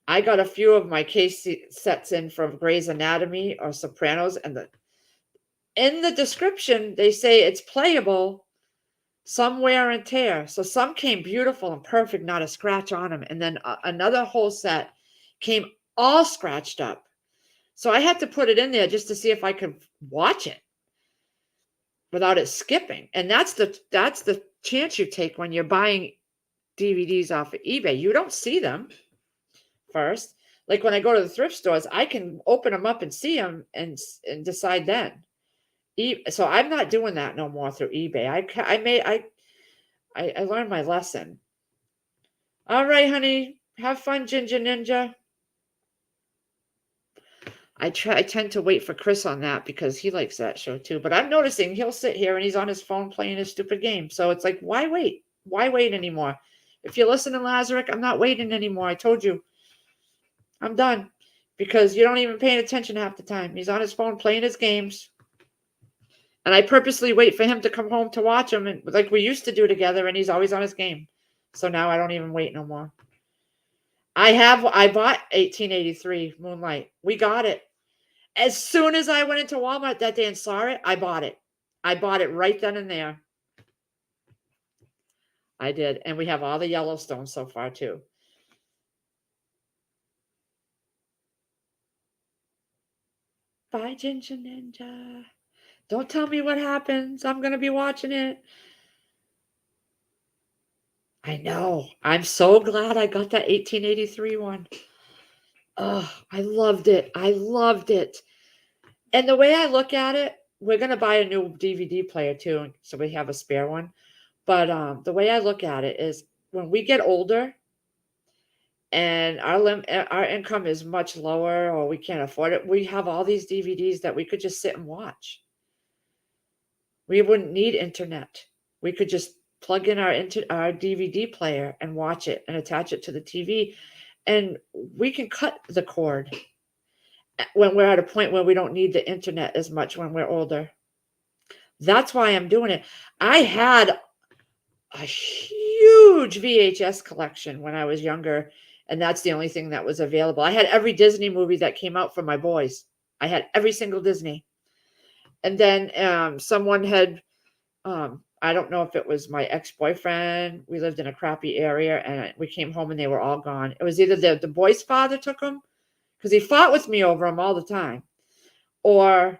I got a few of my case sets in from Grey's Anatomy or Sopranos, and in the description, they say it's playable, some wear and tear. So some came beautiful and perfect, not a scratch on them. And then another whole set came all scratched up. So I had to put it in there just to see if I could watch it without it skipping. And that's the chance you take when you're buying DVDs off of eBay. You don't see them first. Like when I go to the thrift stores, I can open them up and see them and decide then. So I'm not doing that no more through eBay. I learned my lesson. All right, honey, have fun, Ginger Ninja. I tend to wait for Chris on that because he likes that show too. But I'm noticing he'll sit here and he's on his phone playing his stupid game. So it's like, why wait? Why wait anymore? If you're listening, Lazarick, I'm not waiting anymore. I told you. I'm done. Because you don't even pay attention half the time. He's on his phone playing his games. And I purposely wait for him to come home to watch him, and like we used to do together, and he's always on his game. So now I don't even wait no more. I bought 1883 Moonlight. We got it. As soon as I went into Walmart that day and saw it, I bought it. I bought it right then and there. I did. And we have all the Yellowstone so far too. Bye, Ginger Ninja. Don't tell me what happens. I'm going to be watching it. I know. I'm so glad I got that 1883 one. Oh, I loved it. I loved it. And the way I look at it, we're going to buy a new DVD player too, so we have a spare one. But the way I look at it is when we get older and our income is much lower or we can't afford it, we have all these DVDs that we could just sit and watch. We wouldn't need internet. We could just plug in our DVD player and watch it and attach it to the TV. And we can cut the cord when we're at a point where we don't need the internet as much when we're older. That's why I'm doing it. I had a huge VHS collection when I was younger, and that's the only thing that was available. I had every Disney movie that came out for my boys. I had every single Disney. And then someone had, I don't know if it was my ex-boyfriend. We lived in a crappy area, and we came home and they were all gone. It was either the boy's father took them, because he fought with me over them all the time, or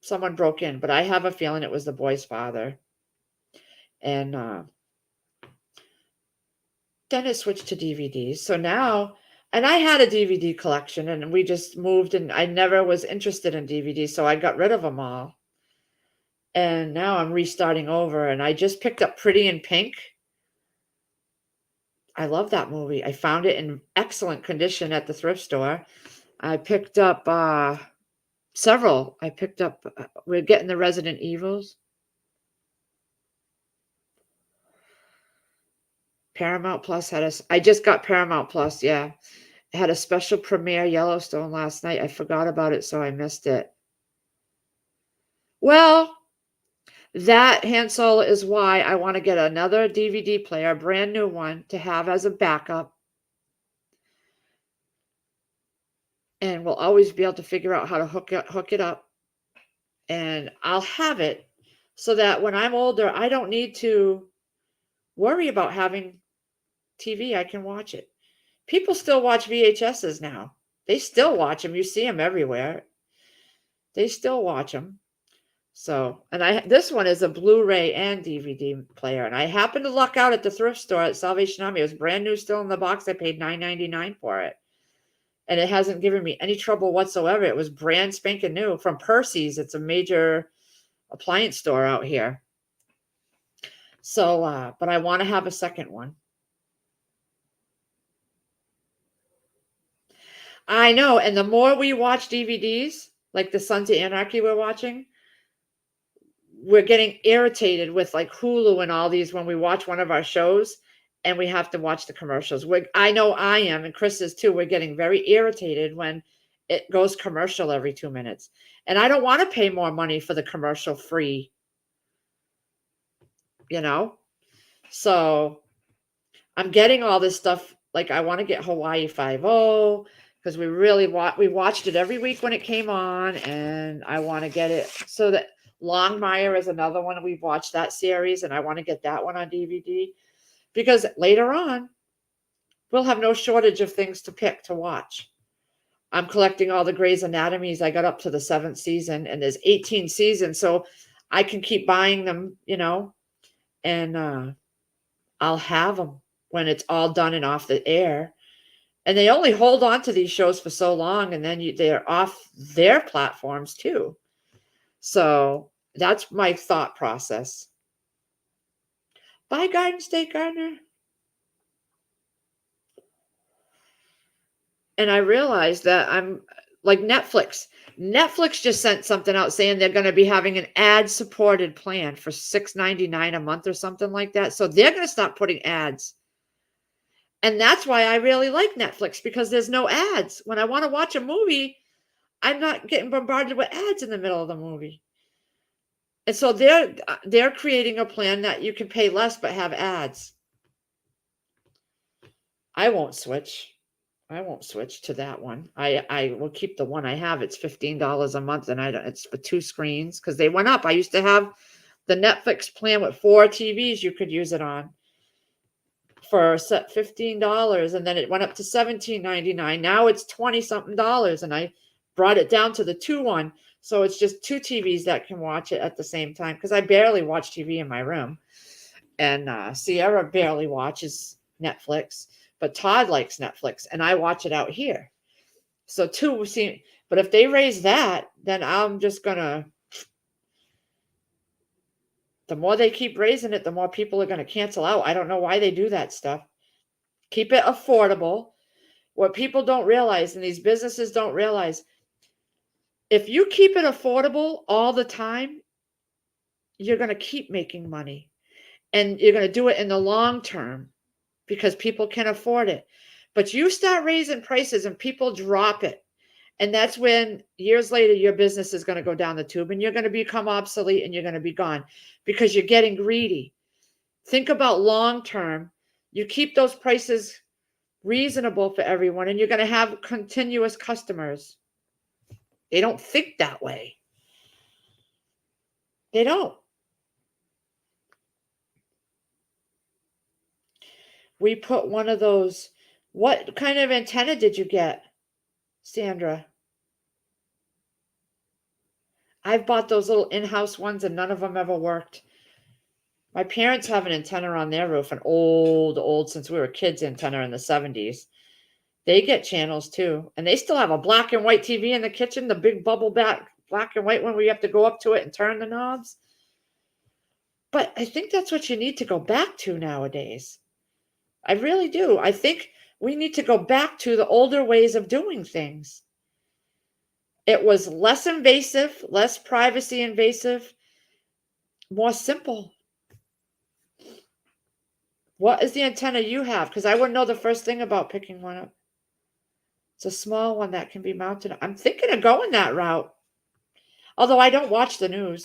someone broke in. But I have a feeling it was the boy's father. And then it switched to DVDs. So now, and I had a DVD collection, and we just moved, and I never was interested in DVDs, so I got rid of them all. And now I'm restarting over, and I just picked up Pretty in Pink. I love that movie. I found it in excellent condition at the thrift store. I picked up several. We're getting the Resident Evils. Paramount Plus I just got Paramount Plus, yeah. It had a special premiere Yellowstone last night. I forgot about it, so I missed it. Well, That Han Solo is why I want to get another DVD player, a brand new one, to have as a backup. And we'll always be able to figure out how to hook it up. And I'll have it so that when I'm older, I don't need to worry about having TV. I can watch it. People still watch VHSs now. They still watch them. You see them everywhere. They still watch them. So, and this one is a Blu-ray and DVD player. And I happened to luck out at the thrift store at Salvation Army. It was brand new, still in the box. I paid $9.99 for it. And it hasn't given me any trouble whatsoever. It was brand spanking new from Percy's. It's a major appliance store out here. So, but I want to have a second one. I know. And the more we watch DVDs, like the Sons of Anarchy we're watching, we're getting irritated with like Hulu and all these when we watch one of our shows and we have to watch the commercials. I know I am, and Chris is too. We're getting very irritated when it goes commercial every 2 minutes. And I don't want to pay more money for the commercial free, So I'm getting all this stuff. Like I want to get Hawaii Five-0 because we watched it every week when it came on, and I want to get it so that Longmire is another one. We've watched that series, and I want to get that one on DVD because later on we'll have no shortage of things to pick to watch. I'm collecting all the Grey's Anatomies. I got up to the 7th season, and there's 18 seasons, so I can keep buying them, and I'll have them when it's all done and off the air. And they only hold on to these shows for so long, and then they're off their platforms too. So that's my thought process. Bye, Garden State Gardener. And I realized that I'm like Netflix. Netflix just sent something out saying they're going to be having an ad-supported plan for $6.99 a month or something like that. So they're going to stop putting ads. And that's why I really like Netflix, because there's no ads. When I want to watch a movie, I'm not getting bombarded with ads in the middle of the movie. And so they're creating a plan that you can pay less but have ads. I won't switch to that one. I will keep the one I have. It's $15 a month, and it's for 2 screens because they went up. I used to have the Netflix plan with 4 TVs you could use it on for $15, and then it went up to $17.99. Now it's $20-something, and I brought it down to the 2-1. So it's just 2 TVs that can watch it at the same time because I barely watch TV in my room. And Sierra barely watches Netflix, but Todd likes Netflix, and I watch it out here. So 2 seem, but if they raise that, then I'm just going to, the more they keep raising it, the more people are going to cancel out. I don't know why they do that stuff. Keep it affordable. What people don't realize, and these businesses don't realize, if you keep it affordable all the time, you're going to keep making money, and you're going to do it in the long term because people can afford it. But you start raising prices and people drop it. And that's when years later, your business is going to go down the tube, and you're going to become obsolete, and you're going to be gone because you're getting greedy. Think about long term. You keep those prices reasonable for everyone, and you're going to have continuous customers. They don't think that way. They don't. We put one of those. What kind of antenna did you get, Sandra? I've bought those little in-house ones, and none of them ever worked. My parents have an antenna on their roof, an old, since we were kids, antenna in the 70s. They get channels too. And they still have a black and white TV in the kitchen, the big bubble back black and white one where you have to go up to it and turn the knobs. But I think that's what you need to go back to nowadays. I really do. I think we need to go back to the older ways of doing things. It was less invasive, less privacy invasive, more simple. What is the antenna you have? Because I wouldn't know the first thing about picking one up. It's a small one that can be mounted. I'm thinking of going that route. Although I don't watch the news.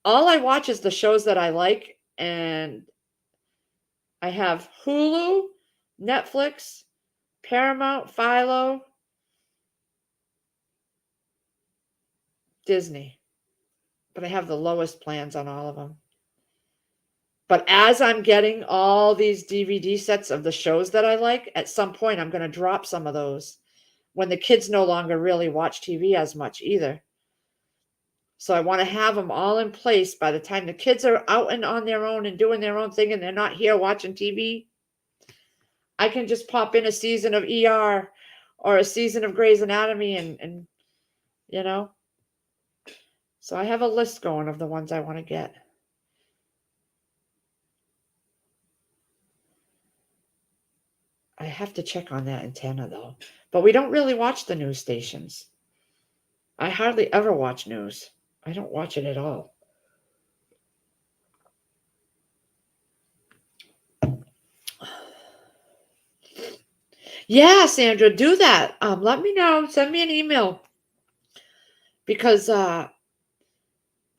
All I watch is the shows that I like, and I have Hulu, Netflix, Paramount, Philo, Disney, but I have the lowest plans on all of them. But as I'm getting all these DVD sets of the shows that I like, at some point I'm going to drop some of those when the kids no longer really watch TV as much either. So I want to have them all in place by the time the kids are out and on their own and doing their own thing and they're not here watching TV. I can just pop in a season of ER or a season of Grey's Anatomy and you know. So I have a list going of the ones I want to get. I have to check on that antenna though. But we don't really watch the news stations. I hardly ever watch news. I don't watch it at all. Yeah, Sandra, do that. Let me know. Send me an email. Because my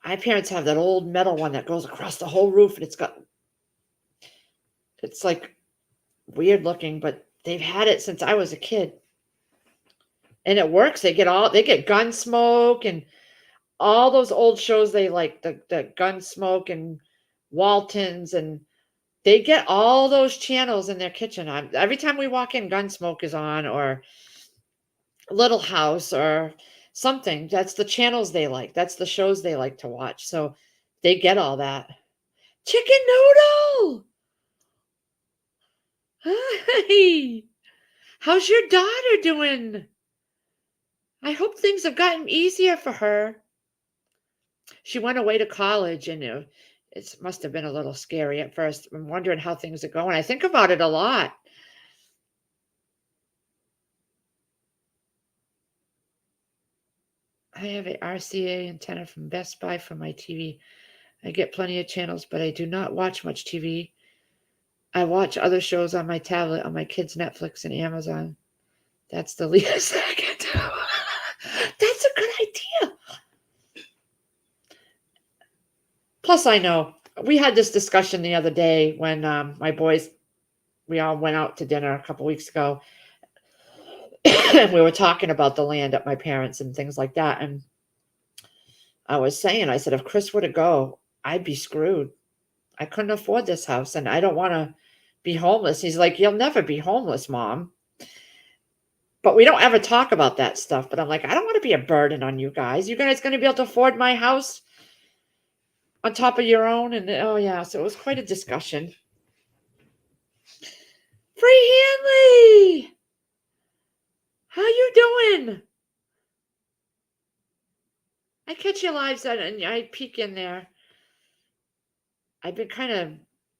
parents have that old metal one that goes across the whole roof and it's like weird looking, but they've had it since I was a kid. And it works. They get Gunsmoke and all those old shows they like, the Gunsmoke and Waltons, and they get all those channels in their kitchen. Every time we walk in, Gunsmoke is on, or Little House, or something. That's the channels they like. That's the shows they like to watch. So they get all that. Chicken Noodle! Hi! How's your daughter doing? I hope things have gotten easier for her. She went away to college, and it must have been a little scary at first. I'm wondering how things are going. I think about it a lot. I have a RCA antenna from Best Buy for my TV. I get plenty of channels, but I do not watch much TV. I watch other shows on my tablet, on my kids' Netflix and Amazon. That's the least I can do. That's a good idea. Plus, I know we had this discussion the other day when my boys, we all went out to dinner a couple weeks ago, and we were talking about the land at my parents' and things like that. And I was saying, I said, if Chris were to go, I'd be screwed. I couldn't afford this house, and I don't want to be homeless. He's like, you'll never be homeless, Mom. But we don't ever talk about that stuff. But I'm like, I don't want to be a burden on you guys. You guys going to be able to afford my house on top of your own? And oh yeah, so it was quite a discussion. Free Hanley, how you doing? I catch your lives and I peek in there. I've been kind of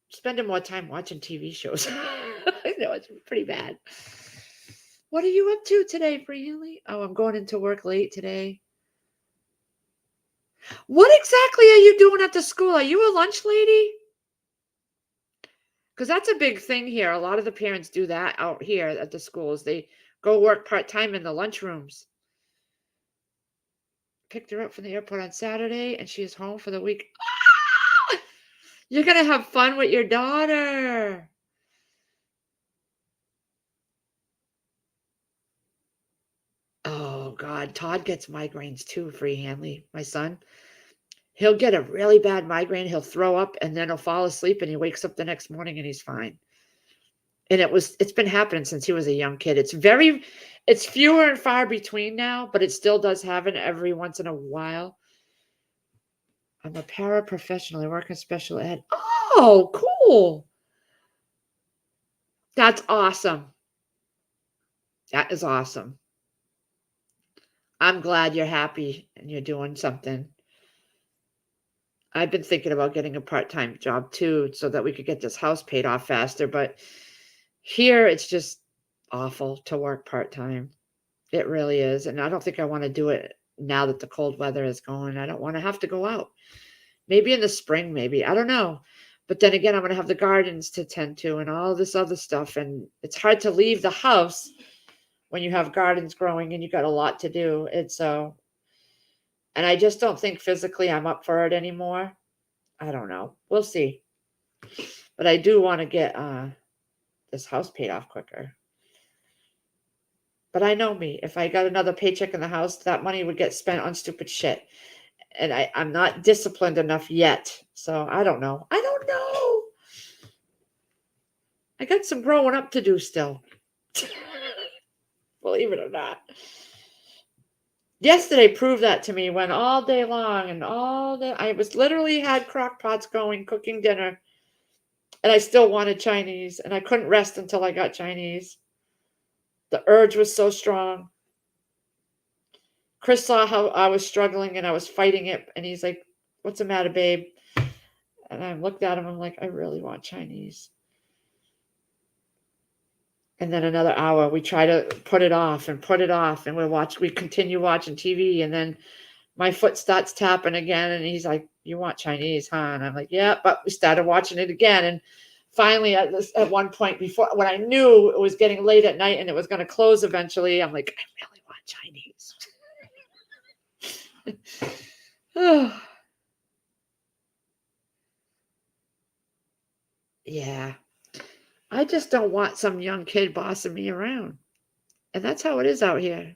spending more time watching TV shows. I know it's pretty bad. What are you up to today, Free Hanley? Oh, I'm going into work late today. What exactly are you doing at the school? Are you a lunch lady? Because that's a big thing here. A lot of the parents do that out here at the schools. They go work part-time in the lunchrooms. Picked her up from the airport on Saturday, and she is home for the week. Ah! You're going to have fun with your daughter. Oh, God. Todd gets migraines too, Free Hanley, my son. He'll get a really bad migraine. He'll throw up, and then he'll fall asleep, and he wakes up the next morning, and he's fine. And it's been happening since he was a young kid. It's fewer and far between now, but it still does happen every once in a while. I'm a paraprofessional. I work in special ed. Oh, cool. That's awesome. That is awesome. I'm glad you're happy and you're doing something. I've been thinking about getting a part-time job too, so that we could get this house paid off faster, but here it's just awful to work part-time. It really is, and I don't think I wanna do it now that the cold weather is going. I don't wanna have to go out. Maybe in the spring, maybe, I don't know. But then again, I'm gonna have the gardens to tend to and all this other stuff, and it's hard to leave the house when you have gardens growing and you got a lot to do. It's, And I just don't think physically I'm up for it anymore. I don't know. We'll see. But I do want to get this house paid off quicker. But I know me. If I got another paycheck in the house, that money would get spent on stupid shit. And I'm not disciplined enough yet. So I don't know. I don't know. I got some growing up to do still. Believe it or not. Yesterday proved that to me when all day long and all day I was literally had crock pots going, cooking dinner, and I still wanted Chinese, and I couldn't rest until I got Chinese. The urge was so strong. Chris saw how I was struggling and I was fighting it, and he's like, "What's the matter, babe?" And I looked at him, I'm like, "I really want Chinese." And then another hour, we try to put it off, and we continue watching TV, and then my foot starts tapping again, and he's like, "You want Chinese, huh?" And I'm like, "Yeah," but we started watching it again, and finally at one point before, when I knew it was getting late at night and it was going to close eventually, I'm like, "I really want Chinese." Yeah. I just don't want some young kid bossing me around. And that's how it is out here.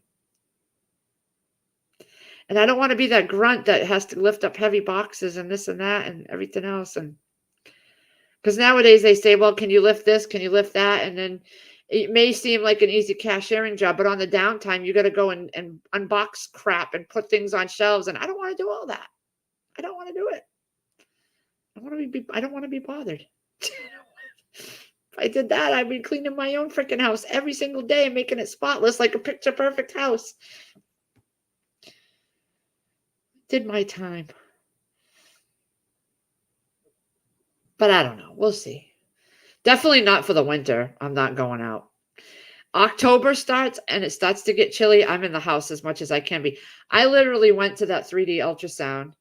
And I don't want to be that grunt that has to lift up heavy boxes and this and that and everything else. And because nowadays they say, well, can you lift this? Can you lift that? And then it may seem like an easy cashiering job, but on the downtime, you got to go and unbox crap and put things on shelves. And I don't want to do all that. I don't want to do it. I don't want to be bothered. If I did that, I'd be cleaning my own freaking house every single day and making it spotless like a picture perfect house. Did my time. But I don't know. We'll see. Definitely not for the winter. I'm not going out. October starts and it starts to get chilly. I'm in the house as much as I can be. I literally went to that 3D ultrasound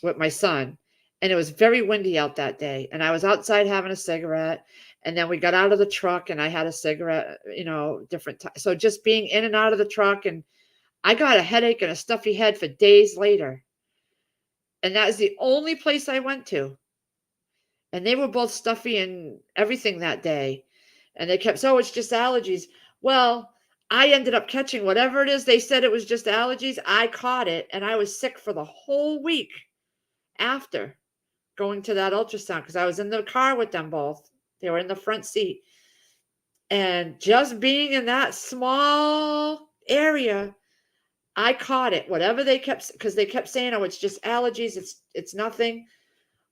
with my son, and it was very windy out that day. And I was outside having a cigarette. And then we got out of the truck and I had a cigarette, different time. So just being in and out of the truck, and I got a headache and a stuffy head for days later. And that is the only place I went to. And they were both stuffy and everything that day. And they kept, "So it's just allergies." Well, I ended up catching whatever it is they said it was just allergies. I caught it and I was sick for the whole week after going to that ultrasound because I was in the car with them both. They were in the front seat. And just being in that small area, I caught it. Whatever they kept, because they kept saying, "Oh, it's just allergies. It's nothing."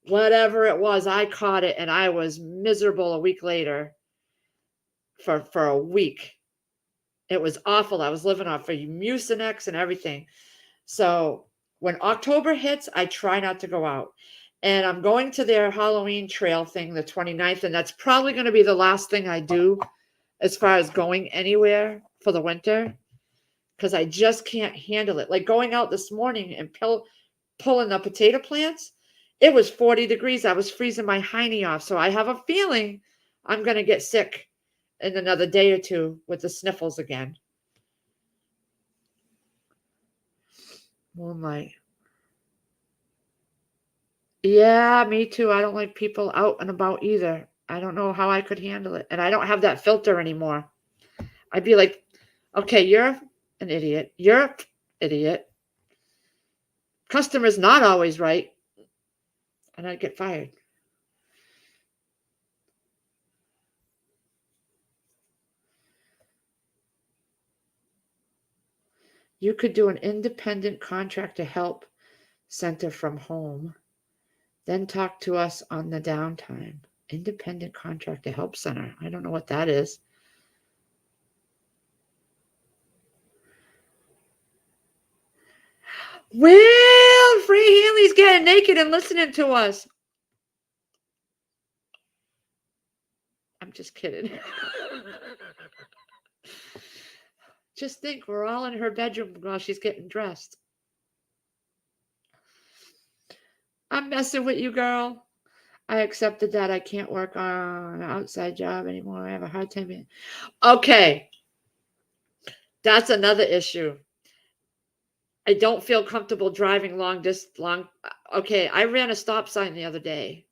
Whatever it was, I caught it and I was miserable a week later for a week. It was awful. I was living off of Mucinex and everything. So when October hits, I try not to go out. And I'm going to their Halloween trail thing the 29th, and that's probably going to be the last thing I do as far as going anywhere for the winter, because I just can't handle it. Like going out this morning and pulling the potato plants, it was 40 degrees. I was freezing my hiney off. So I have a feeling I'm going to get sick in another day or two with the sniffles again. Moonlight. Yeah, me too. I don't like people out and about either. I don't know how I could handle it. And I don't have that filter anymore. I'd be like, "Okay, you're an idiot. You're an idiot. Customer's not always right." And I'd get fired. You could do an independent contractor help center from home, then talk to us on the downtime. Independent contractor help center. I don't know what that is. Well, Free Hanley's getting naked and listening to us. I'm just kidding. Just think, we're all in her bedroom while she's getting dressed. I'm messing with you, girl. I accepted that I can't work on an outside job anymore. I have a hard time. Okay. That's another issue. I don't feel comfortable driving long. Okay, I ran a stop sign the other day.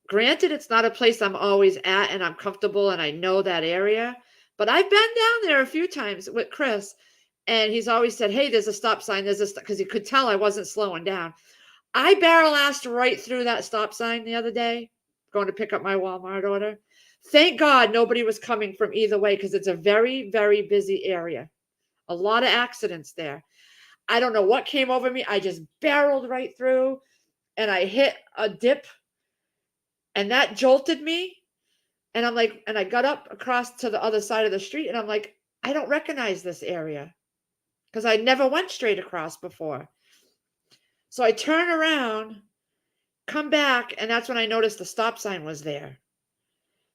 Granted, it's not a place I'm always at and I'm comfortable and I know that area, but I've been down there a few times with Chris, and he's always said, "Hey, there's a stop sign. There's a," because he could tell I wasn't slowing down. I barrel assed right through that stop sign the other day, going to pick up my Walmart order. Thank God nobody was coming from either way because it's a very, very busy area. A lot of accidents there. I don't know what came over me. I just barreled right through and I hit a dip and that jolted me. And I'm like, and I got up across to the other side of the street and I'm like, I don't recognize this area because I never went straight across before. So I turn around, come back, and that's when I noticed the stop sign was there.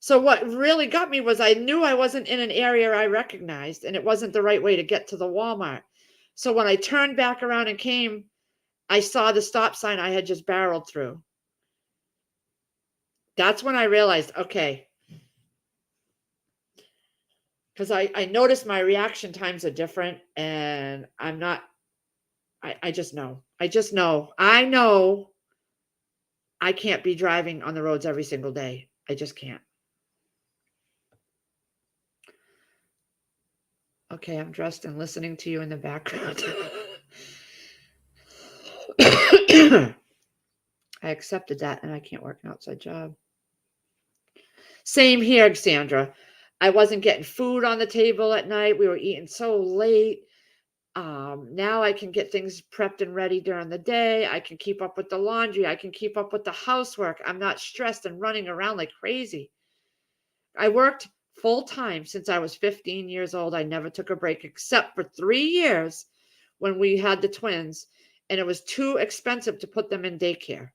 So what really got me was I knew I wasn't in an area I recognized and it wasn't the right way to get to the Walmart. So when I turned back around and came, I saw the stop sign I had just barreled through. That's when I realized, okay, because I noticed my reaction times are different and I'm not, I just know. I just know. I know I can't be driving on the roads every single day. I just can't. Okay, I'm dressed and listening to you in the background. I accepted that and I can't work an outside job. Same here, Sandra. I wasn't getting food on the table at night. We were eating so late. Now I can get things prepped and ready during the day. I can keep up with the laundry. I can keep up with the housework. I'm not stressed and running around like crazy. I worked full time since I was 15 years old. I never took a break except for 3 years when we had the twins, and it was too expensive to put them in daycare.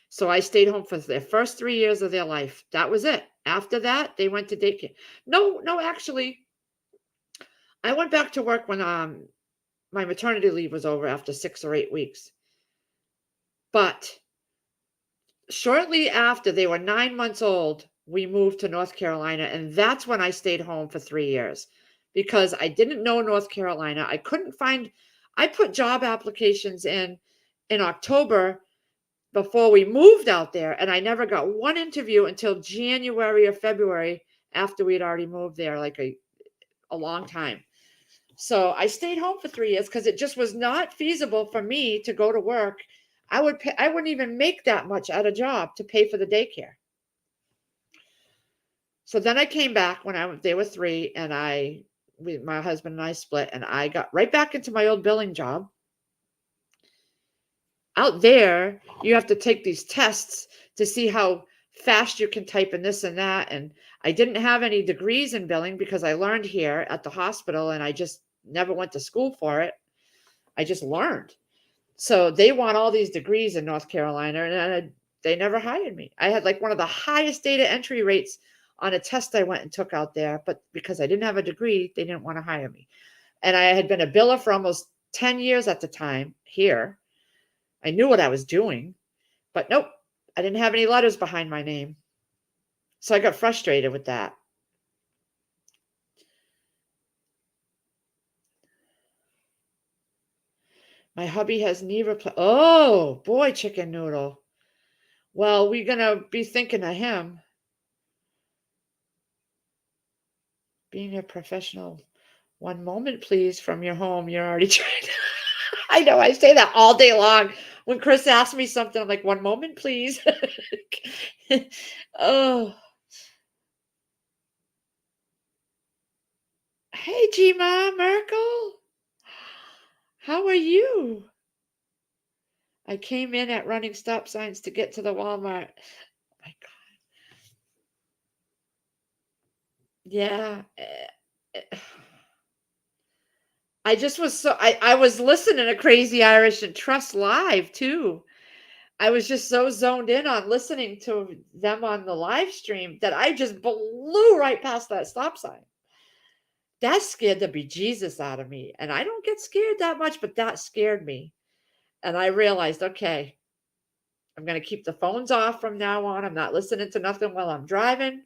So I stayed home for their first 3 years of their life. That was it. After that, they went to daycare. No, actually, I went back to work when my maternity leave was over after 6 or 8 weeks. But shortly after they were 9 months old, we moved to North Carolina. And that's when I stayed home for 3 years because I didn't know North Carolina. I couldn't find, I put job applications in October before we moved out there. And I never got one interview until January or February after we'd already moved there, like a long time. So I stayed home for 3 years because it just was not feasible for me to go to work. I wouldn't even make that much at a job to pay for the daycare. So then I came back when they were 3, and my husband and I split, and I got right back into my old billing job. Out there, you have to take these tests to see how fast you can type in this and that. And I didn't have any degrees in billing because I learned here at the hospital and I just never went to school for it. I just learned. So they want all these degrees in North Carolina, and they never hired me. I had like one of the highest data entry rates on a test I went and took out there, but because I didn't have a degree, they didn't want to hire me. And I had been a biller for almost 10 years at the time here. I knew what I was doing, but nope, I didn't have any letters behind my name. So I got frustrated with that. My hubby has knee replacement. Oh, boy, chicken noodle. Well, we're going to be thinking of him. Being a professional. One moment, please, from your home. You're already trying. I know, I say that all day long. When Chris asks me something, I'm like, one moment, please. Oh. Hey, Gma Merkel. How are you? I came in at running stop signs to get to the Walmart. Oh my God. Yeah. I just was I was listening to Crazy Irish and Trust Live too. I was just so zoned in on listening to them on the live stream that I just blew right past that stop sign. That scared the bejesus out of me. And I don't get scared that much, but that scared me. And I realized, okay, I'm going to keep the phones off from now on. I'm not listening to nothing while I'm driving.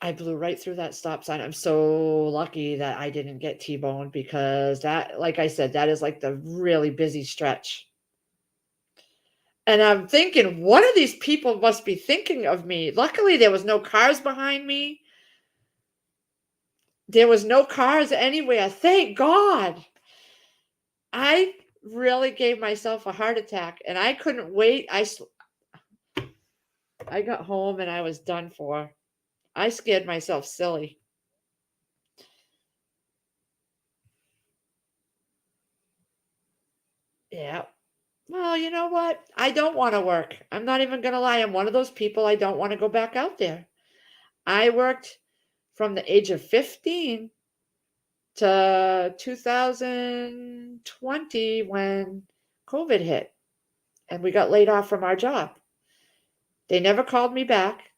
I blew right through that stop sign. I'm so lucky that I didn't get T-boned because that, like I said, that is like the really busy stretch. And I'm thinking, what are these people must be thinking of me? Luckily, there was no cars behind me. There was no cars anywhere. Thank God. I really gave myself a heart attack and I couldn't wait. I got home and I was done for. I scared myself silly. Yeah. Well, you know what? I don't want to work. I'm not even going to lie. I'm one of those people. I don't want to go back out there. I worked from the age of 15 to 2020 when COVID hit and we got laid off from our job. They never called me back.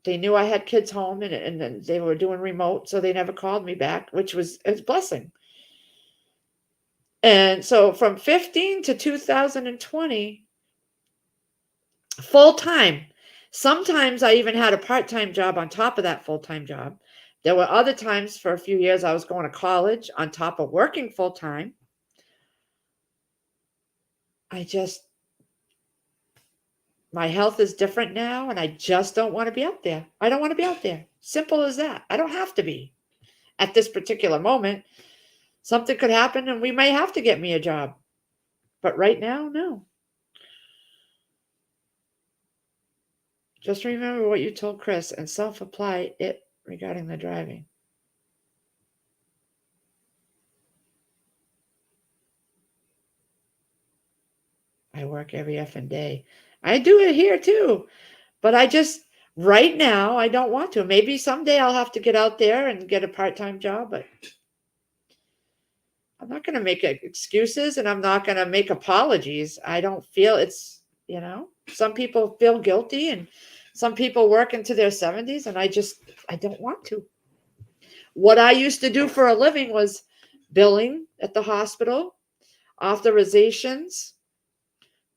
They knew I had kids home and then they were doing remote, so they never called me back, which was a blessing. And so from 15 to 2020, full time. Sometimes I even had a part-time job on top of that full-time job. There were other times for a few years I was going to college on top of working full-time. My health is different now and I just don't want to be out there. I don't want to be out there. Simple as that. I don't have to be at this particular moment. Something could happen and we might have to get me a job. But right now, no. Just remember what you told Chris and self-apply it regarding the driving. I work every effing day. I do it here too. But right now, I don't want to. Maybe someday I'll have to get out there and get a part-time job, but I'm not going to make excuses and I'm not going to make apologies. I don't feel some people feel guilty and some people work into their 70s and I don't want to. What I used to do for a living was billing at the hospital, authorizations.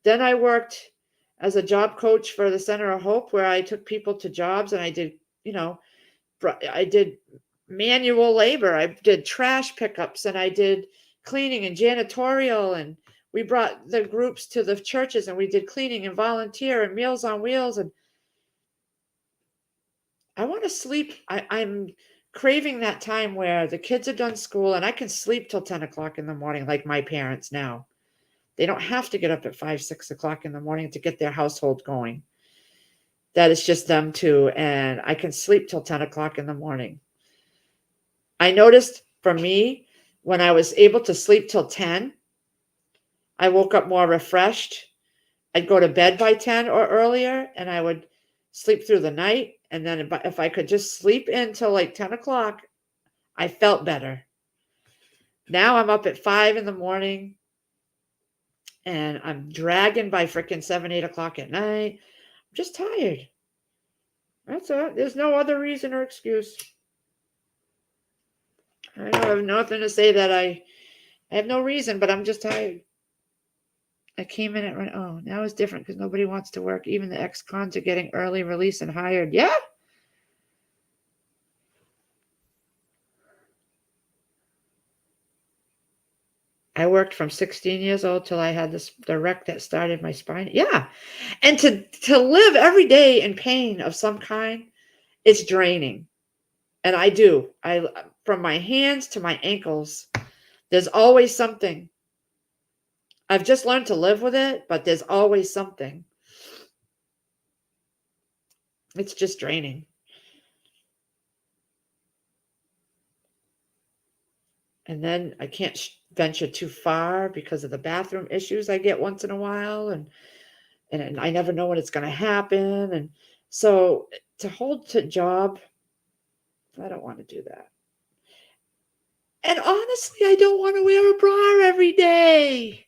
Then I worked as a job coach for the Center of Hope where I took people to jobs and I did manual labor. I did trash pickups and I did cleaning and janitorial. And we brought the groups to the churches and we did cleaning and volunteer and Meals on Wheels. And I want to sleep. I'm craving that time where the kids are done school and I can sleep till 10 o'clock in the morning, like my parents now. They don't have to get up at 5, 6 o'clock in the morning to get their household going. That is just them too. And I can sleep till 10 o'clock in the morning. I noticed for me, when I was able to sleep till 10, I woke up more refreshed. I'd go to bed by 10 or earlier and I would sleep through the night. And then if I could just sleep in till like 10 o'clock, I felt better. Now I'm up at 5 in the morning and I'm dragging by freaking 7, 8 o'clock at night. I'm just tired. That's it. There's no other reason or excuse. I don't have nothing to say that I have no reason, but I'm just tired. I came in at now it's different because nobody wants to work. Even the ex-cons are getting early release and hired. Yeah. I worked from 16 years old till I had the wreck that started my spine. Yeah. And to live every day in pain of some kind, it's draining. And from my hands to my ankles, there's always something. I've just learned to live with it, but there's always something. It's just draining. And then I can't venture too far because of the bathroom issues I get once in a while. And I never know when it's going to happen. And so to hold to job, I don't want to do that. And honestly, I don't want to wear a bra every day.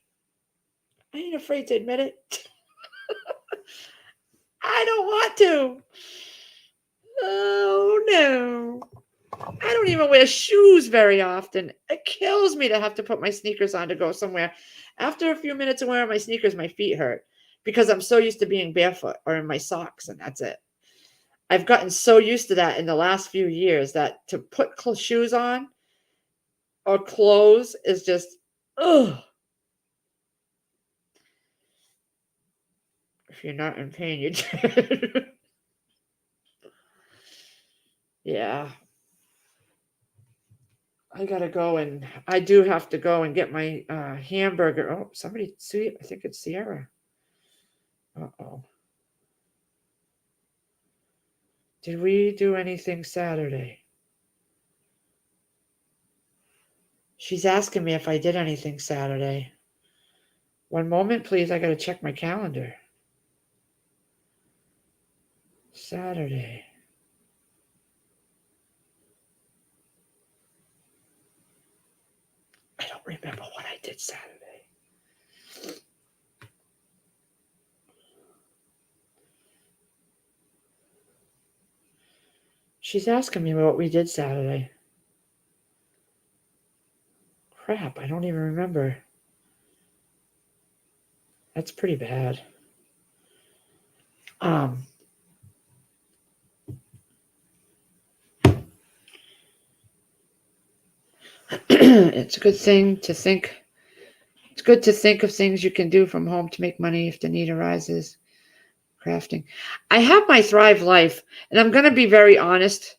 I ain't afraid to admit it. I don't want to. Oh, no. I don't even wear shoes very often. It kills me to have to put my sneakers on to go somewhere. After a few minutes of wearing my sneakers, my feet hurt because I'm so used to being barefoot or in my socks, and that's it. I've gotten so used to that in the last few years that to put shoes on or clothes is just, ugh. If you're not in pain, you yeah. I gotta go and I do have to go and get my hamburger. Oh, somebody see, I think it's Sierra. Uh-oh. Did we do anything Saturday? She's asking me if I did anything Saturday. One moment, please. I gotta check my calendar. Saturday. I don't remember what I did Saturday. She's asking me what we did Saturday. Crap, I don't even remember. That's pretty bad. It's a good thing to think. It's good to think of things you can do from home to make money if the need arises. Crafting. I have my Thrive Life, and I'm going to be very honest.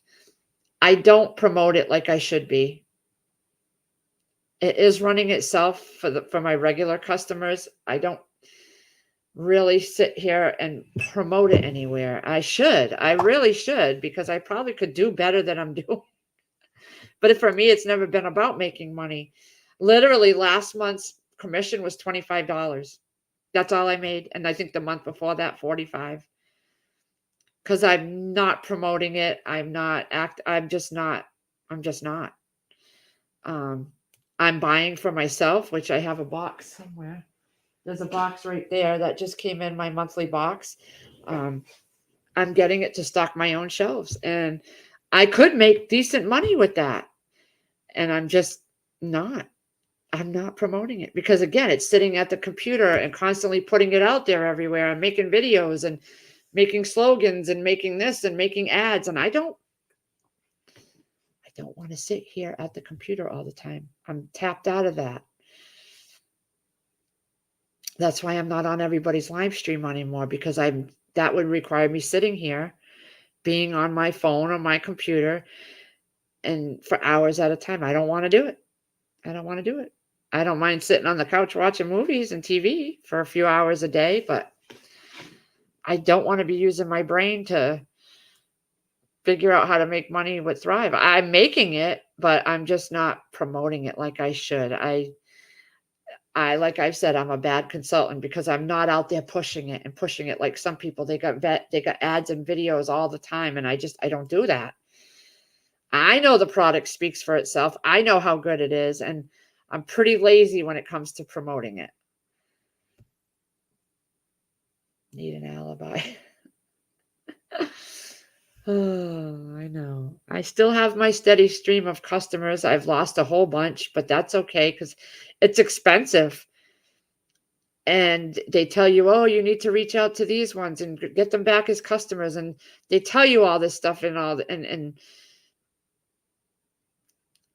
I don't promote it like I should be. It is running itself for my regular customers. I don't really sit here and promote it anywhere. I should. I really should, because I probably could do better than I'm doing. But for me, it's never been about making money. Literally, last month's commission was $25. That's all I made. And I think the month before that, 45. Because I'm not promoting it. I'm just not. I'm buying for myself, which I have a box somewhere. There's a box right there that just came in my monthly box. I'm getting it to stock my own shelves, and I could make decent money with that. And I'm just not. I'm not promoting it because, again, it's sitting at the computer and constantly putting it out there everywhere and making videos and making slogans and making this and making ads. And I don't want to sit here at the computer all the time. I'm tapped out of that. That's why I'm not on everybody's live stream anymore, because that would require me sitting here, being on my phone or my computer and for hours at a time. I don't want to do it. I don't want to do it. I don't mind sitting on the couch watching movies and TV for a few hours a day, but I don't want to be using my brain to figure out how to make money with Thrive. I'm making it, but I'm just not promoting it like I should. Like I've said, I'm a bad consultant because I'm not out there pushing it like some people. They got ads and videos all the time, and I don't do that. I know the product speaks for itself. I know how good it is, and I'm pretty lazy when it comes to promoting it. Need an alibi. Oh, I know. I still have my steady stream of customers. I've lost a whole bunch, but that's okay because it's expensive. And they tell you, oh, you need to reach out to these ones and get them back as customers. And they tell you all this stuff and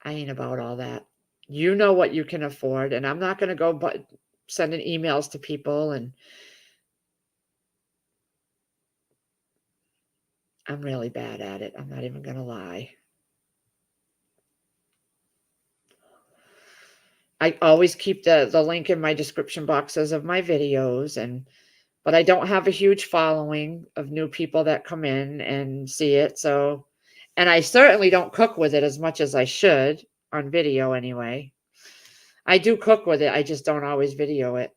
I ain't about all that. You know what you can afford, and I'm not going to go sending emails to people, and I'm really bad at it. I'm not even going to lie. I always keep the link in my description boxes of my videos, but I don't have a huge following of new people that come in and see it. So, and I certainly don't cook with it as much as I should on video anyway. I do cook with it. I just don't always video it.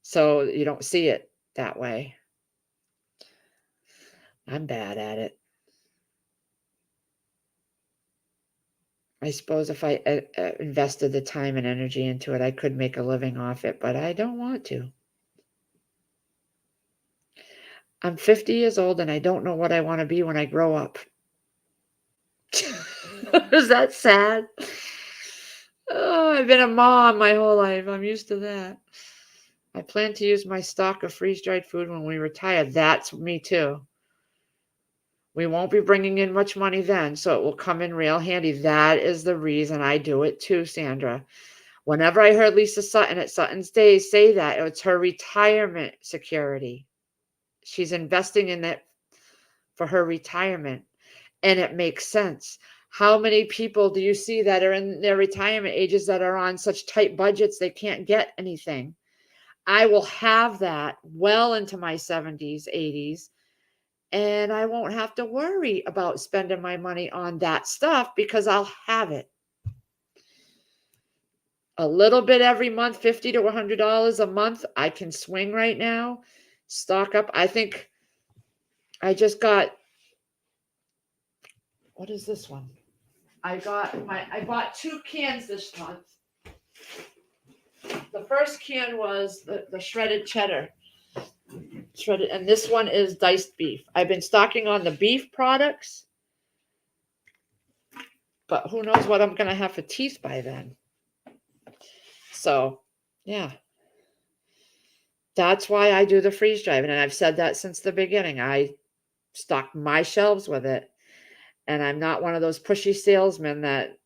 So you don't see it that way. I'm bad at it. I suppose if I invested the time and energy into it, I could make a living off it, but I don't want to. I'm 50 years old and I don't know what I want to be when I grow up. Is that sad? Oh, I've been a mom my whole life. I'm used to that. I plan to use my stock of freeze-dried food when we retire. That's me too. We won't be bringing in much money then, so it will come in real handy. That is the reason I do it too, Sandra. Whenever I heard Lisa Sutton at Sutton's Days say that, it's her retirement security. She's investing in it for her retirement, and it makes sense. How many people do you see that are in their retirement ages that are on such tight budgets they can't get anything? I will have that well into my 70s, 80s, and I won't have to worry about spending my money on that stuff because I'll have it. A little bit every month, $50 to $100 a month, I can swing right now. Stock up. I think I just got, what is this one? I bought 2 cans this month. The first can was the shredded cheddar. Shredded, and this one is diced beef. I've been stocking on the beef products, but who knows what I'm going to have for teeth by then. So, yeah. That's why I do the freeze driving, and I've said that since the beginning. I stock my shelves with it, and I'm not one of those pushy salesmen that,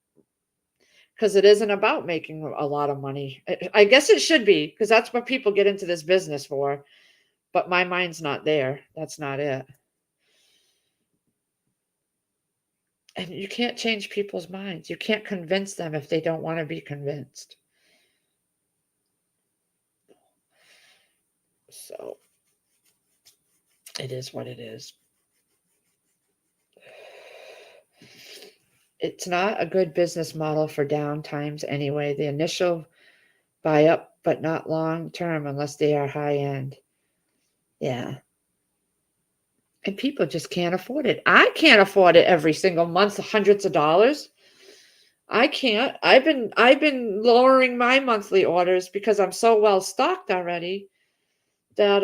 because it isn't about making a lot of money. I guess it should be, because that's what people get into this business for, but my mind's not there. That's not it. And you can't change people's minds. You can't convince them if they don't want to be convinced. So it is what it is. It's not a good business model for down times anyway. The initial buy up, but not long term unless they are high end. Yeah. And people just can't afford it. I can't afford it every single month, hundreds of dollars. I can't. I've been lowering my monthly orders because I'm so well stocked already that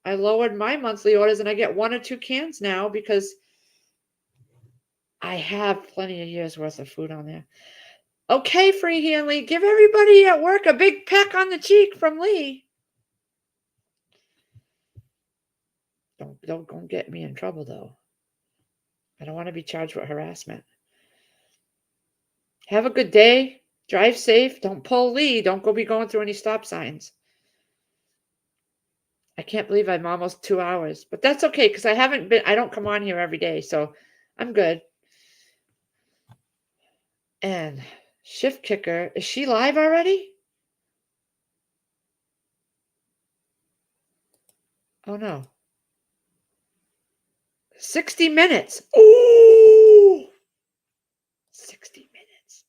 I lowered my monthly orders and I get 1 or 2 cans now because I have plenty of years worth of food on there. Okay, Free Hanley, give everybody at work a big peck on the cheek from Lee. Don't go get me in trouble though. I don't want to be charged with harassment. Have a good day. Drive safe. Don't pull Lee. Don't be going through any stop signs. I can't believe I'm almost 2 hours, but that's okay because I don't come on here every day, so I'm good. And Shift Kicker, is she live already? Oh no. 60 minutes. Ooh. 60 minutes.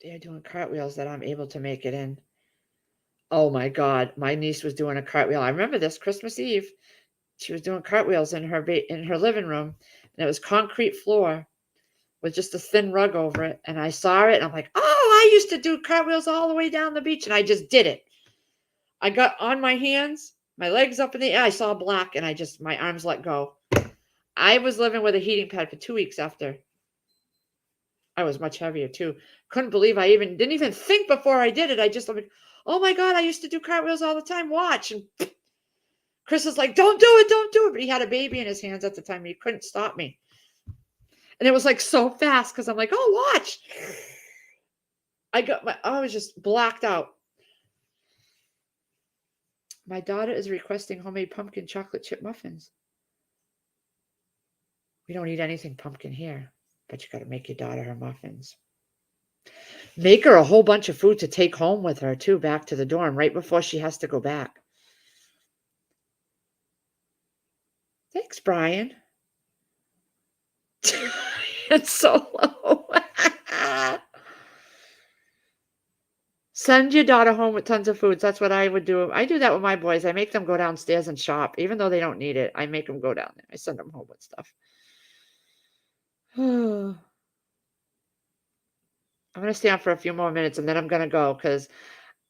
They're doing cartwheels that I'm able to make it in. Oh my God. My niece was doing a cartwheel. I remember this Christmas Eve. She was doing cartwheels in her living room, and it was concrete floor with just a thin rug over it. And I saw it and I'm like, oh, I used to do cartwheels all the way down the beach. And I just did it. I got on my hands, my legs up in the air. I saw black and my arms let go. I was living with a heating pad for 2 weeks after. I was much heavier too. Couldn't believe I didn't even think before I did it. I just like, oh my God, I used to do cartwheels all the time. Watch. And Chris is like, don't do it, don't do it. But he had a baby in his hands at the time and he couldn't stop me. And it was like so fast because I'm like, oh, watch. I was just blacked out. My daughter is requesting homemade pumpkin chocolate chip muffins. We don't eat anything pumpkin here, but you got to make your daughter her muffins. Make her a whole bunch of food to take home with her, too, back to the dorm right before she has to go back. Thanks, Brian. It's so low. Send your daughter home with tons of foods. That's what I would do. I do that with my boys. I make them go downstairs and shop. Even though they don't need it, I make them go down there. I send them home with stuff. I'm going to stay on for a few more minutes and then I'm going to go because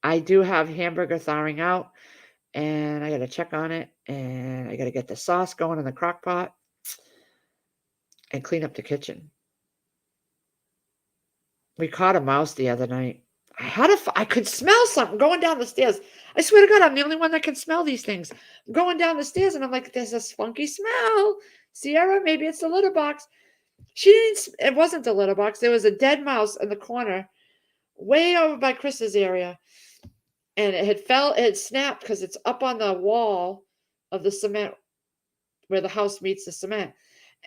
I do have hamburger thawing out and I got to check on it and I got to get the sauce going in the crock pot and clean up the kitchen. We caught a mouse the other night. I could smell something going down the stairs. I swear to God, I'm the only one that can smell these things. I'm going down the stairs and I'm like, there's this funky smell. Sierra, maybe it's the litter box. She didn't, it wasn't the litter box. There was a dead mouse in the corner, way over by Chris's area. And it had snapped because it's up on the wall of the cement where the house meets the cement.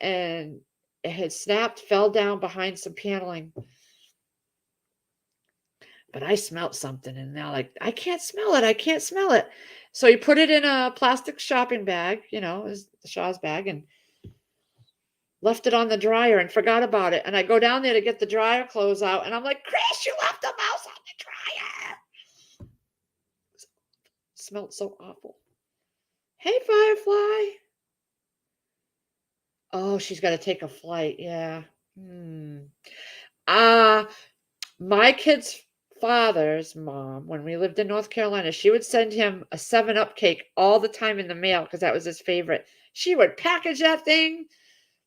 And it had snapped, fell down behind some paneling. But I smelled something, and they're like, I can't smell it. I can't smell it. So he put it in a plastic shopping bag, the Shaw's bag, and left it on the dryer and forgot about it. And I go down there to get the dryer clothes out, and I'm like, Chris, you left the mouse on the dryer. It smelled so awful. Hey, Firefly. Oh, she's got to take a flight. Yeah. My kid's father's mom, when we lived in North Carolina, she would send him a 7-Up cake all the time in the mail because that was his favorite. She would package that thing,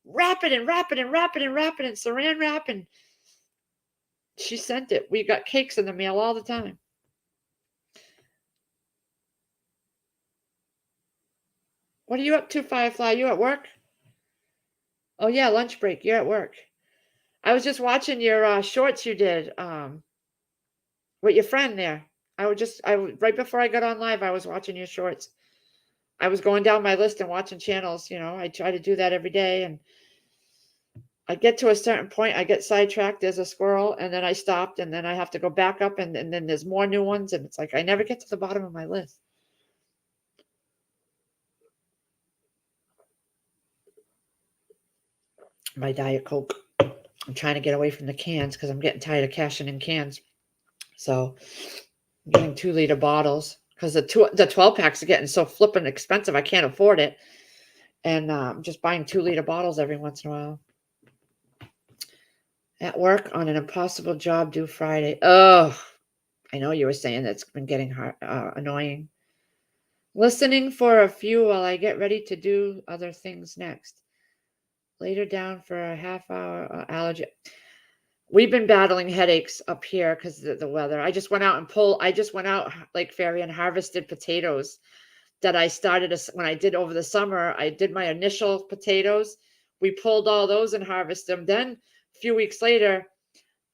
wrap it and wrap it and wrap it and wrap it in saran wrap, and she sent it. We got cakes in the mail all the time. What are you up to, Firefly? You at work? Oh yeah, lunch break. You're at work. I was just watching your shorts you did with your friend there. Right before I got on live, I was watching your shorts. I was going down my list and watching channels. I try to do that every day, and I get to a certain point, I get sidetracked. There's a squirrel, and then I stopped, and then I have to go back up, and then there's more new ones, and it's like I never get to the bottom of my list. My Diet Coke. I'm trying to get away from the cans because I'm getting tired of cashing in cans. So I'm getting 2-liter bottles because the 12 packs are getting so flippin' expensive. I can't afford it. And I'm just buying 2-liter bottles every once in a while. At work on an impossible job due Friday. Oh, I know you were saying that's been getting annoying. Listening for a few while I get ready to do other things next. Later down for a half-hour allergy. We've been battling headaches up here because of the weather. I just went out Lake Ferry and harvested potatoes that I started when I did over the summer. I did my initial potatoes. We pulled all those and harvested them. Then a few weeks later,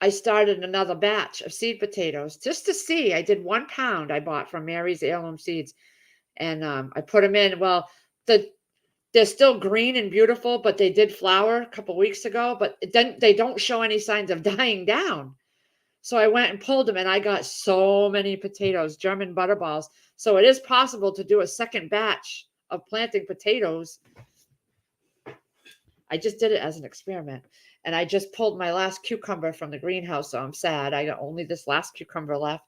I started another batch of seed potatoes just to see. I did 1 pound I bought from Mary's Heirloom Seeds, and I put them in. Well, they're still green and beautiful, but they did flower a couple weeks ago, but then they don't show any signs of dying down. So I went and pulled them, and I got so many potatoes, German butterballs. So it is possible to do a second batch of planting potatoes. I just did it as an experiment. And I just pulled my last cucumber from the greenhouse, so I'm sad. I got only this last cucumber left.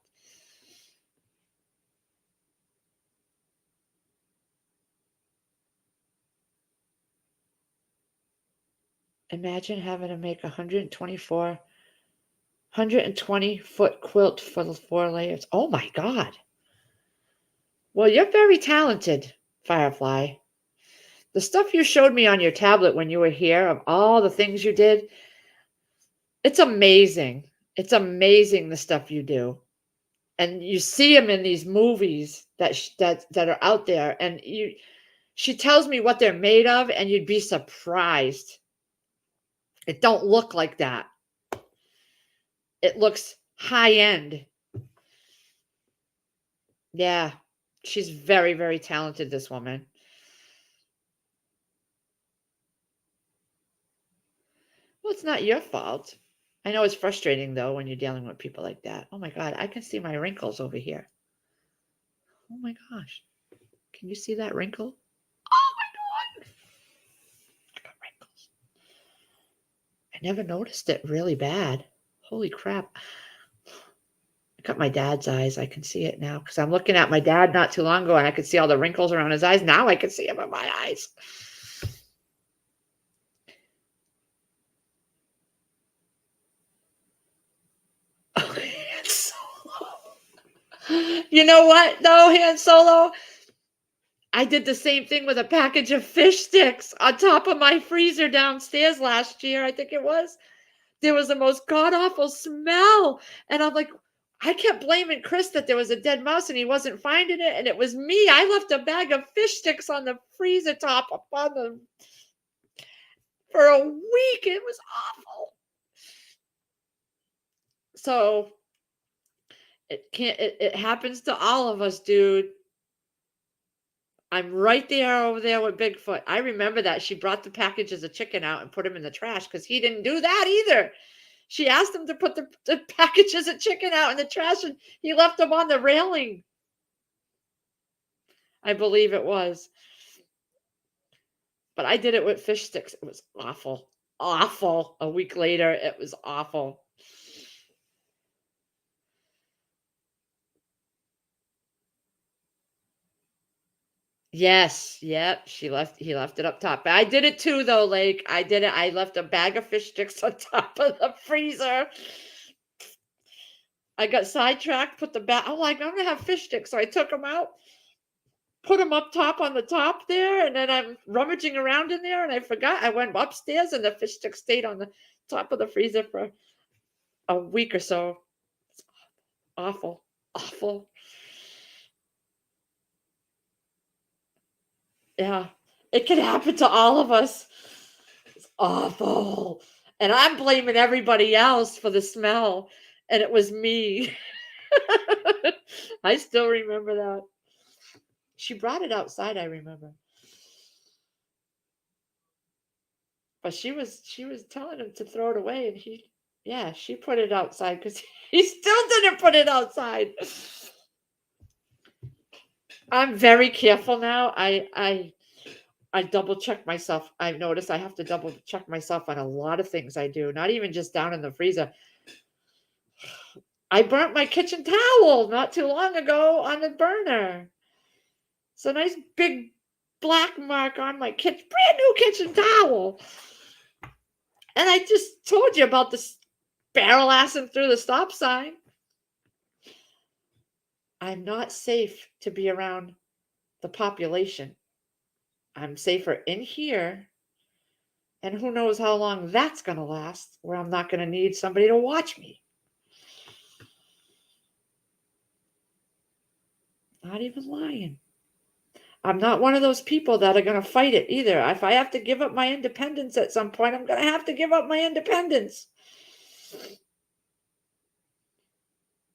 Imagine having to make 120-foot quilt for the 4 layers. Oh my God. Well, you're very talented, Firefly. The stuff you showed me on your tablet when you were here of all the things you did, it's amazing. It's amazing the stuff you do. And you see them in these movies that are out there, and she tells me what they're made of, and you'd be surprised. It don't look like that. It looks high end. Yeah, she's very, very talented, this woman. Well, it's not your fault. I know it's frustrating, though, when you're dealing with people like that. Oh, my God. I can see my wrinkles over here. Oh, my gosh. Can you see that wrinkle? Oh, my God. I got wrinkles. I never noticed it really bad. Holy crap. I got my dad's eyes. I can see it now because I'm looking at my dad not too long ago, and I could see all the wrinkles around his eyes. Now I can see them in my eyes. Han Solo. You know what, though, Han Solo? I did the same thing with a package of fish sticks on top of my freezer downstairs last year, I think it was. There was the most god-awful smell. And I'm like, I kept blaming Chris that there was a dead mouse and he wasn't finding it, and it was me. I left a bag of fish sticks on the freezer top up on the for a week. It was awful. So it happens to all of us, dude. I'm right there over there with Bigfoot. I remember that she brought the packages of chicken out and put them in the trash because he didn't do that either. She asked him to put the packages of chicken out in the trash and he left them on the railing. I believe it was. But I did it with fish sticks. It was awful. Awful. A week later, it was awful. Yes, yep, he left it up top. But I did it too though, Lake. I did it. I left a bag of fish sticks on top of the freezer. I got sidetracked, put the bag. I'm like, I'm gonna have fish sticks. So I took them out, put them up top on the top there, and then I'm rummaging around in there and I forgot. I went upstairs and the fish stick stayed on the top of the freezer for a week or so. It's awful. Awful. Yeah. It can happen to all of us. It's awful. And I'm blaming everybody else for the smell. And it was me. I still remember that. She brought it outside, I remember. But she was telling him to throw it away and she put it outside because he still didn't put it outside. I'm very careful now. I double check myself. I've noticed I have to double check myself on a lot of things I do, not even just down in the freezer. I burnt my kitchen towel not too long ago on the burner. It's a nice big black mark on my brand new kitchen towel. And I just told you about this barrel assing through the stop sign. I'm not safe to be around the population. I'm safer in here. And who knows how long that's going to last, where I'm not going to need somebody to watch me. Not even lying. I'm not one of those people that are going to fight it either. If I have to give up my independence at some point, I'm going to have to give up my independence.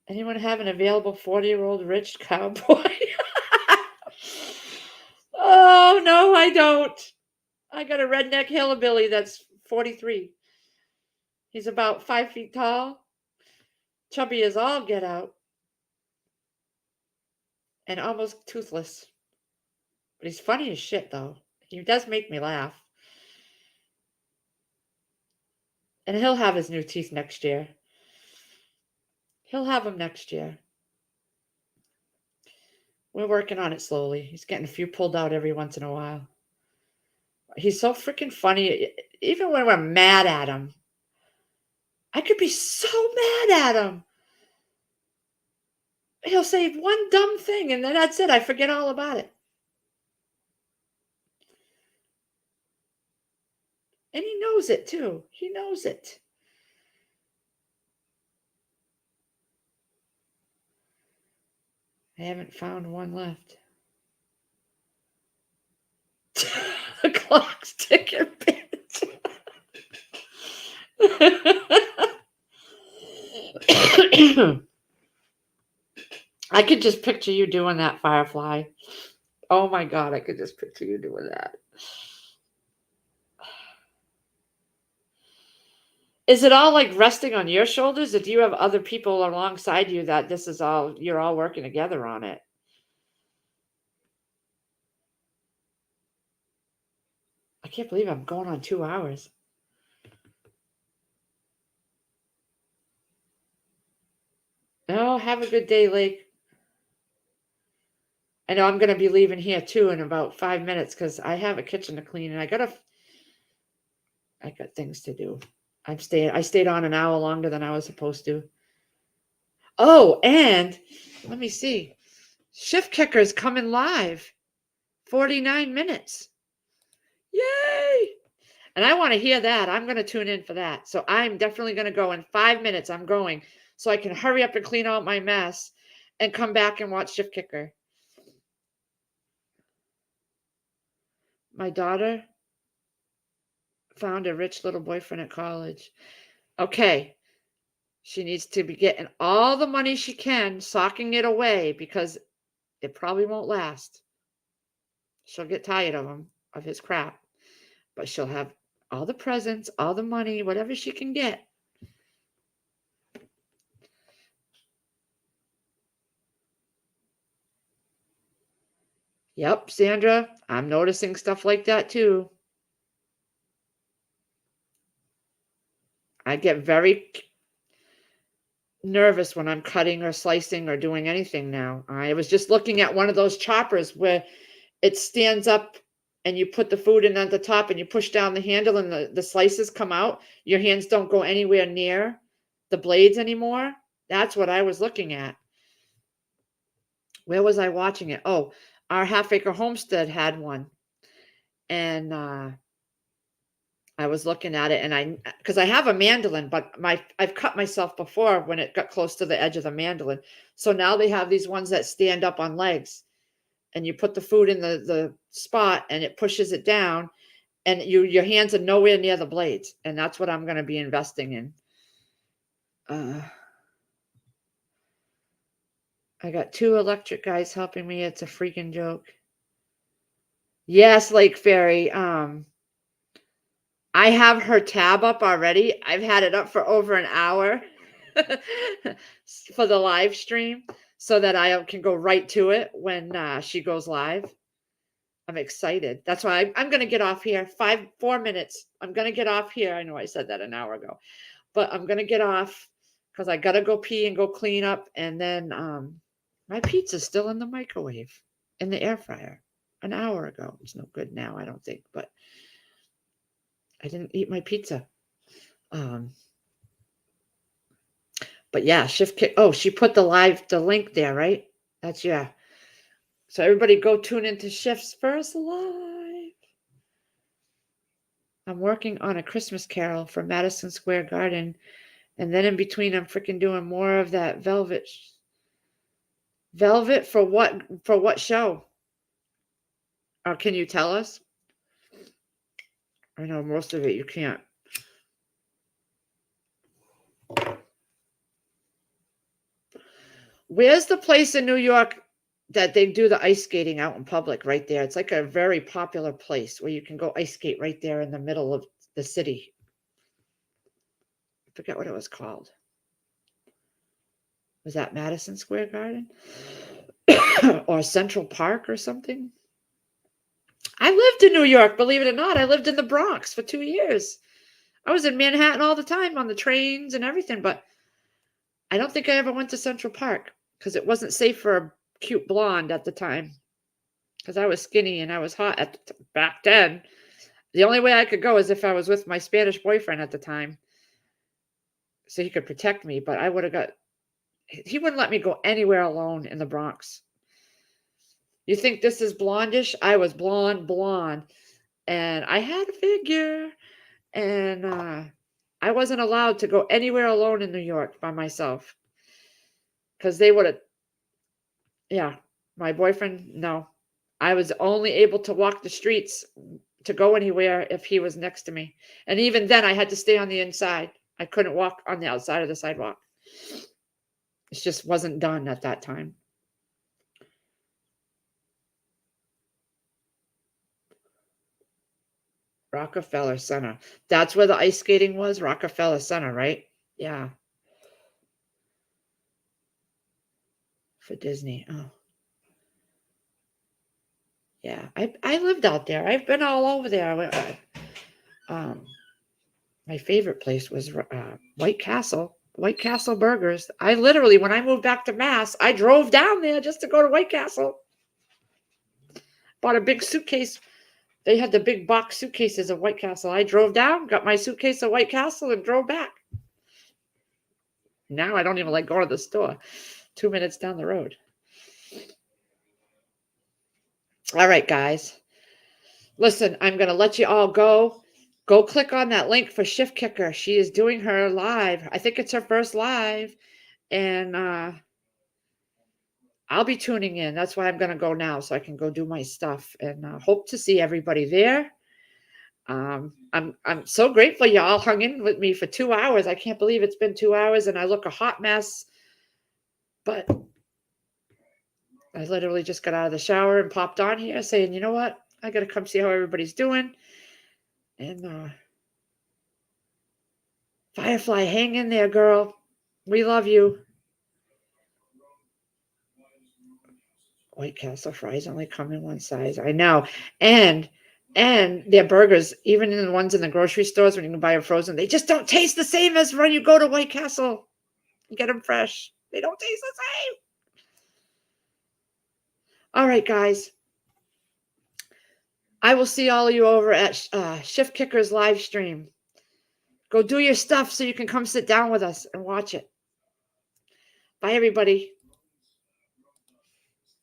Anyone have an available 40-year-old rich cowboy? Oh, no, I don't. I got a redneck hillbilly that's 43. He's about 5 feet tall, chubby as all get out, and almost toothless. But he's funny as shit, though. He does make me laugh. And he'll have his new teeth next year. He'll have them next year. We're working on it slowly. He's getting a few pulled out every once in a while. He's so freaking funny. Even when we're mad at him, I could be so mad at him. He'll say one dumb thing, and then that's it. I forget all about it. And he knows it, too. He knows it. I haven't found one left. The clock's ticking, bitch. I could just picture you doing that, Firefly. Oh my God, I could just picture you doing that. Is it all like resting on your shoulders, or do you have other people alongside you that this is all, you're all working together on it? I can't believe I'm going on 2 hours. Oh, have a good day, Lake. I know I'm going to be leaving here too in about 5 minutes because I have a kitchen to clean and I got things to do. I stayed on an hour longer than I was supposed to. Oh, and let me see. Shift Kicker's coming live. 49 minutes. Yay! And I want to hear that. I'm going to tune in for that. So I'm definitely going to go in 5 minutes. I'm going. so I can hurry up and clean out my mess and come back and watch Shift Kicker. My daughter found a rich little boyfriend at college. Okay. She needs to be getting all the money she can, socking it away because it probably won't last. She'll get tired of him, of his crap, but she'll have all the presents, all the money, whatever she can get. Yep, Sandra, I'm noticing stuff like that too. I get very nervous when I'm cutting or slicing or doing anything now. I was just looking at one of those choppers where it stands up and you put the food in at the top and you push down the handle and the slices come out. Your hands don't go anywhere near the blades anymore. That's what I was looking at. Where was I watching it? Oh, our Half Acre Homestead had one. And I was looking at it and because I have a mandolin, but I've cut myself before when it got close to the edge of the mandolin. So now they have these ones that stand up on legs. And you put the food in the spot and it pushes it down and your hands are nowhere near the blades. And that's what I'm going to be investing in. I got 2 electric guys helping me. It's a freaking joke. Yes, Lake Fairy. I have her tab up already. I've had it up for over an hour for the live stream so that I can go right to it when she goes live. I'm excited. That's why I'm going to get off here. 4 minutes. I'm going to get off here. I know I said that an hour ago, but I'm going to get off because I got to go pee and go clean up. And then my pizza's still in the microwave, in the air fryer, an hour ago. It's no good now, I don't think, but I didn't eat my pizza. But yeah, Shift Kick. Oh, she put the link there, right? That's, yeah. So everybody go tune into Shift's First Live. I'm working on a Christmas Carol for Madison Square Garden. And then in between, I'm freaking doing more of that Velvet. Velvet for what? For what show? Or can you tell us? I know most of it you can't. Where's the place in New York that they do the ice skating out in public right there? It's like a very popular place where you can go ice skate right there in the middle of the city. I forget what it was called. Was that Madison Square Garden? Or Central Park or something? I lived in New York, believe it or not. I lived in the Bronx for 2 years. I was in Manhattan all the time on the trains and everything, but I don't think I ever went to Central Park because it wasn't safe for a cute blonde at the time. Because I was skinny and I was hot back then. The only way I could go is if I was with my Spanish boyfriend at the time, so he could protect me. But he wouldn't let me go anywhere alone in the Bronx. You think this is blondish? I was blonde, and I had a figure, and I wasn't allowed to go anywhere alone in New York by myself because they would have. Yeah, my boyfriend, no. I was only able to walk the streets to go anywhere if he was next to me. And even then, I had to stay on the inside. I couldn't walk on the outside of the sidewalk. It just wasn't done at that time. Rockefeller Center. That's where the ice skating was? Rockefeller Center, right? Yeah. For Disney. Oh. Yeah. I lived out there. I've been all over there. My favorite place was White Castle. White Castle Burgers. I literally, when I moved back to Mass, I drove down there just to go to White Castle. Bought a big suitcase. They had the big box suitcases of White Castle. I drove down, got my suitcase of White Castle, and drove back. Now I don't even like going to the store. 2 minutes down the road. All right, guys. Listen, I'm going to let you all go. Go click on that link for Shift Kicker. She is doing her live. I think it's her first live. And I'll be tuning in. That's why I'm going to go now so I can go do my stuff, and hope to see everybody there. I'm so grateful y'all hung in with me for 2 hours. I can't believe it's been 2 hours and I look a hot mess. But I literally just got out of the shower and popped on here saying, you know what? I got to come see how everybody's doing. And Firefly, hang in there, girl. We love you. White Castle fries only come in one size. I know. And their burgers, even in the ones in the grocery stores when you can buy them frozen, they just don't taste the same as when you go to White Castle. You get them fresh. They don't taste the same. All right, guys. I will see all of you over at Shift Kickers live stream. Go do your stuff so you can come sit down with us and watch it. Bye, everybody.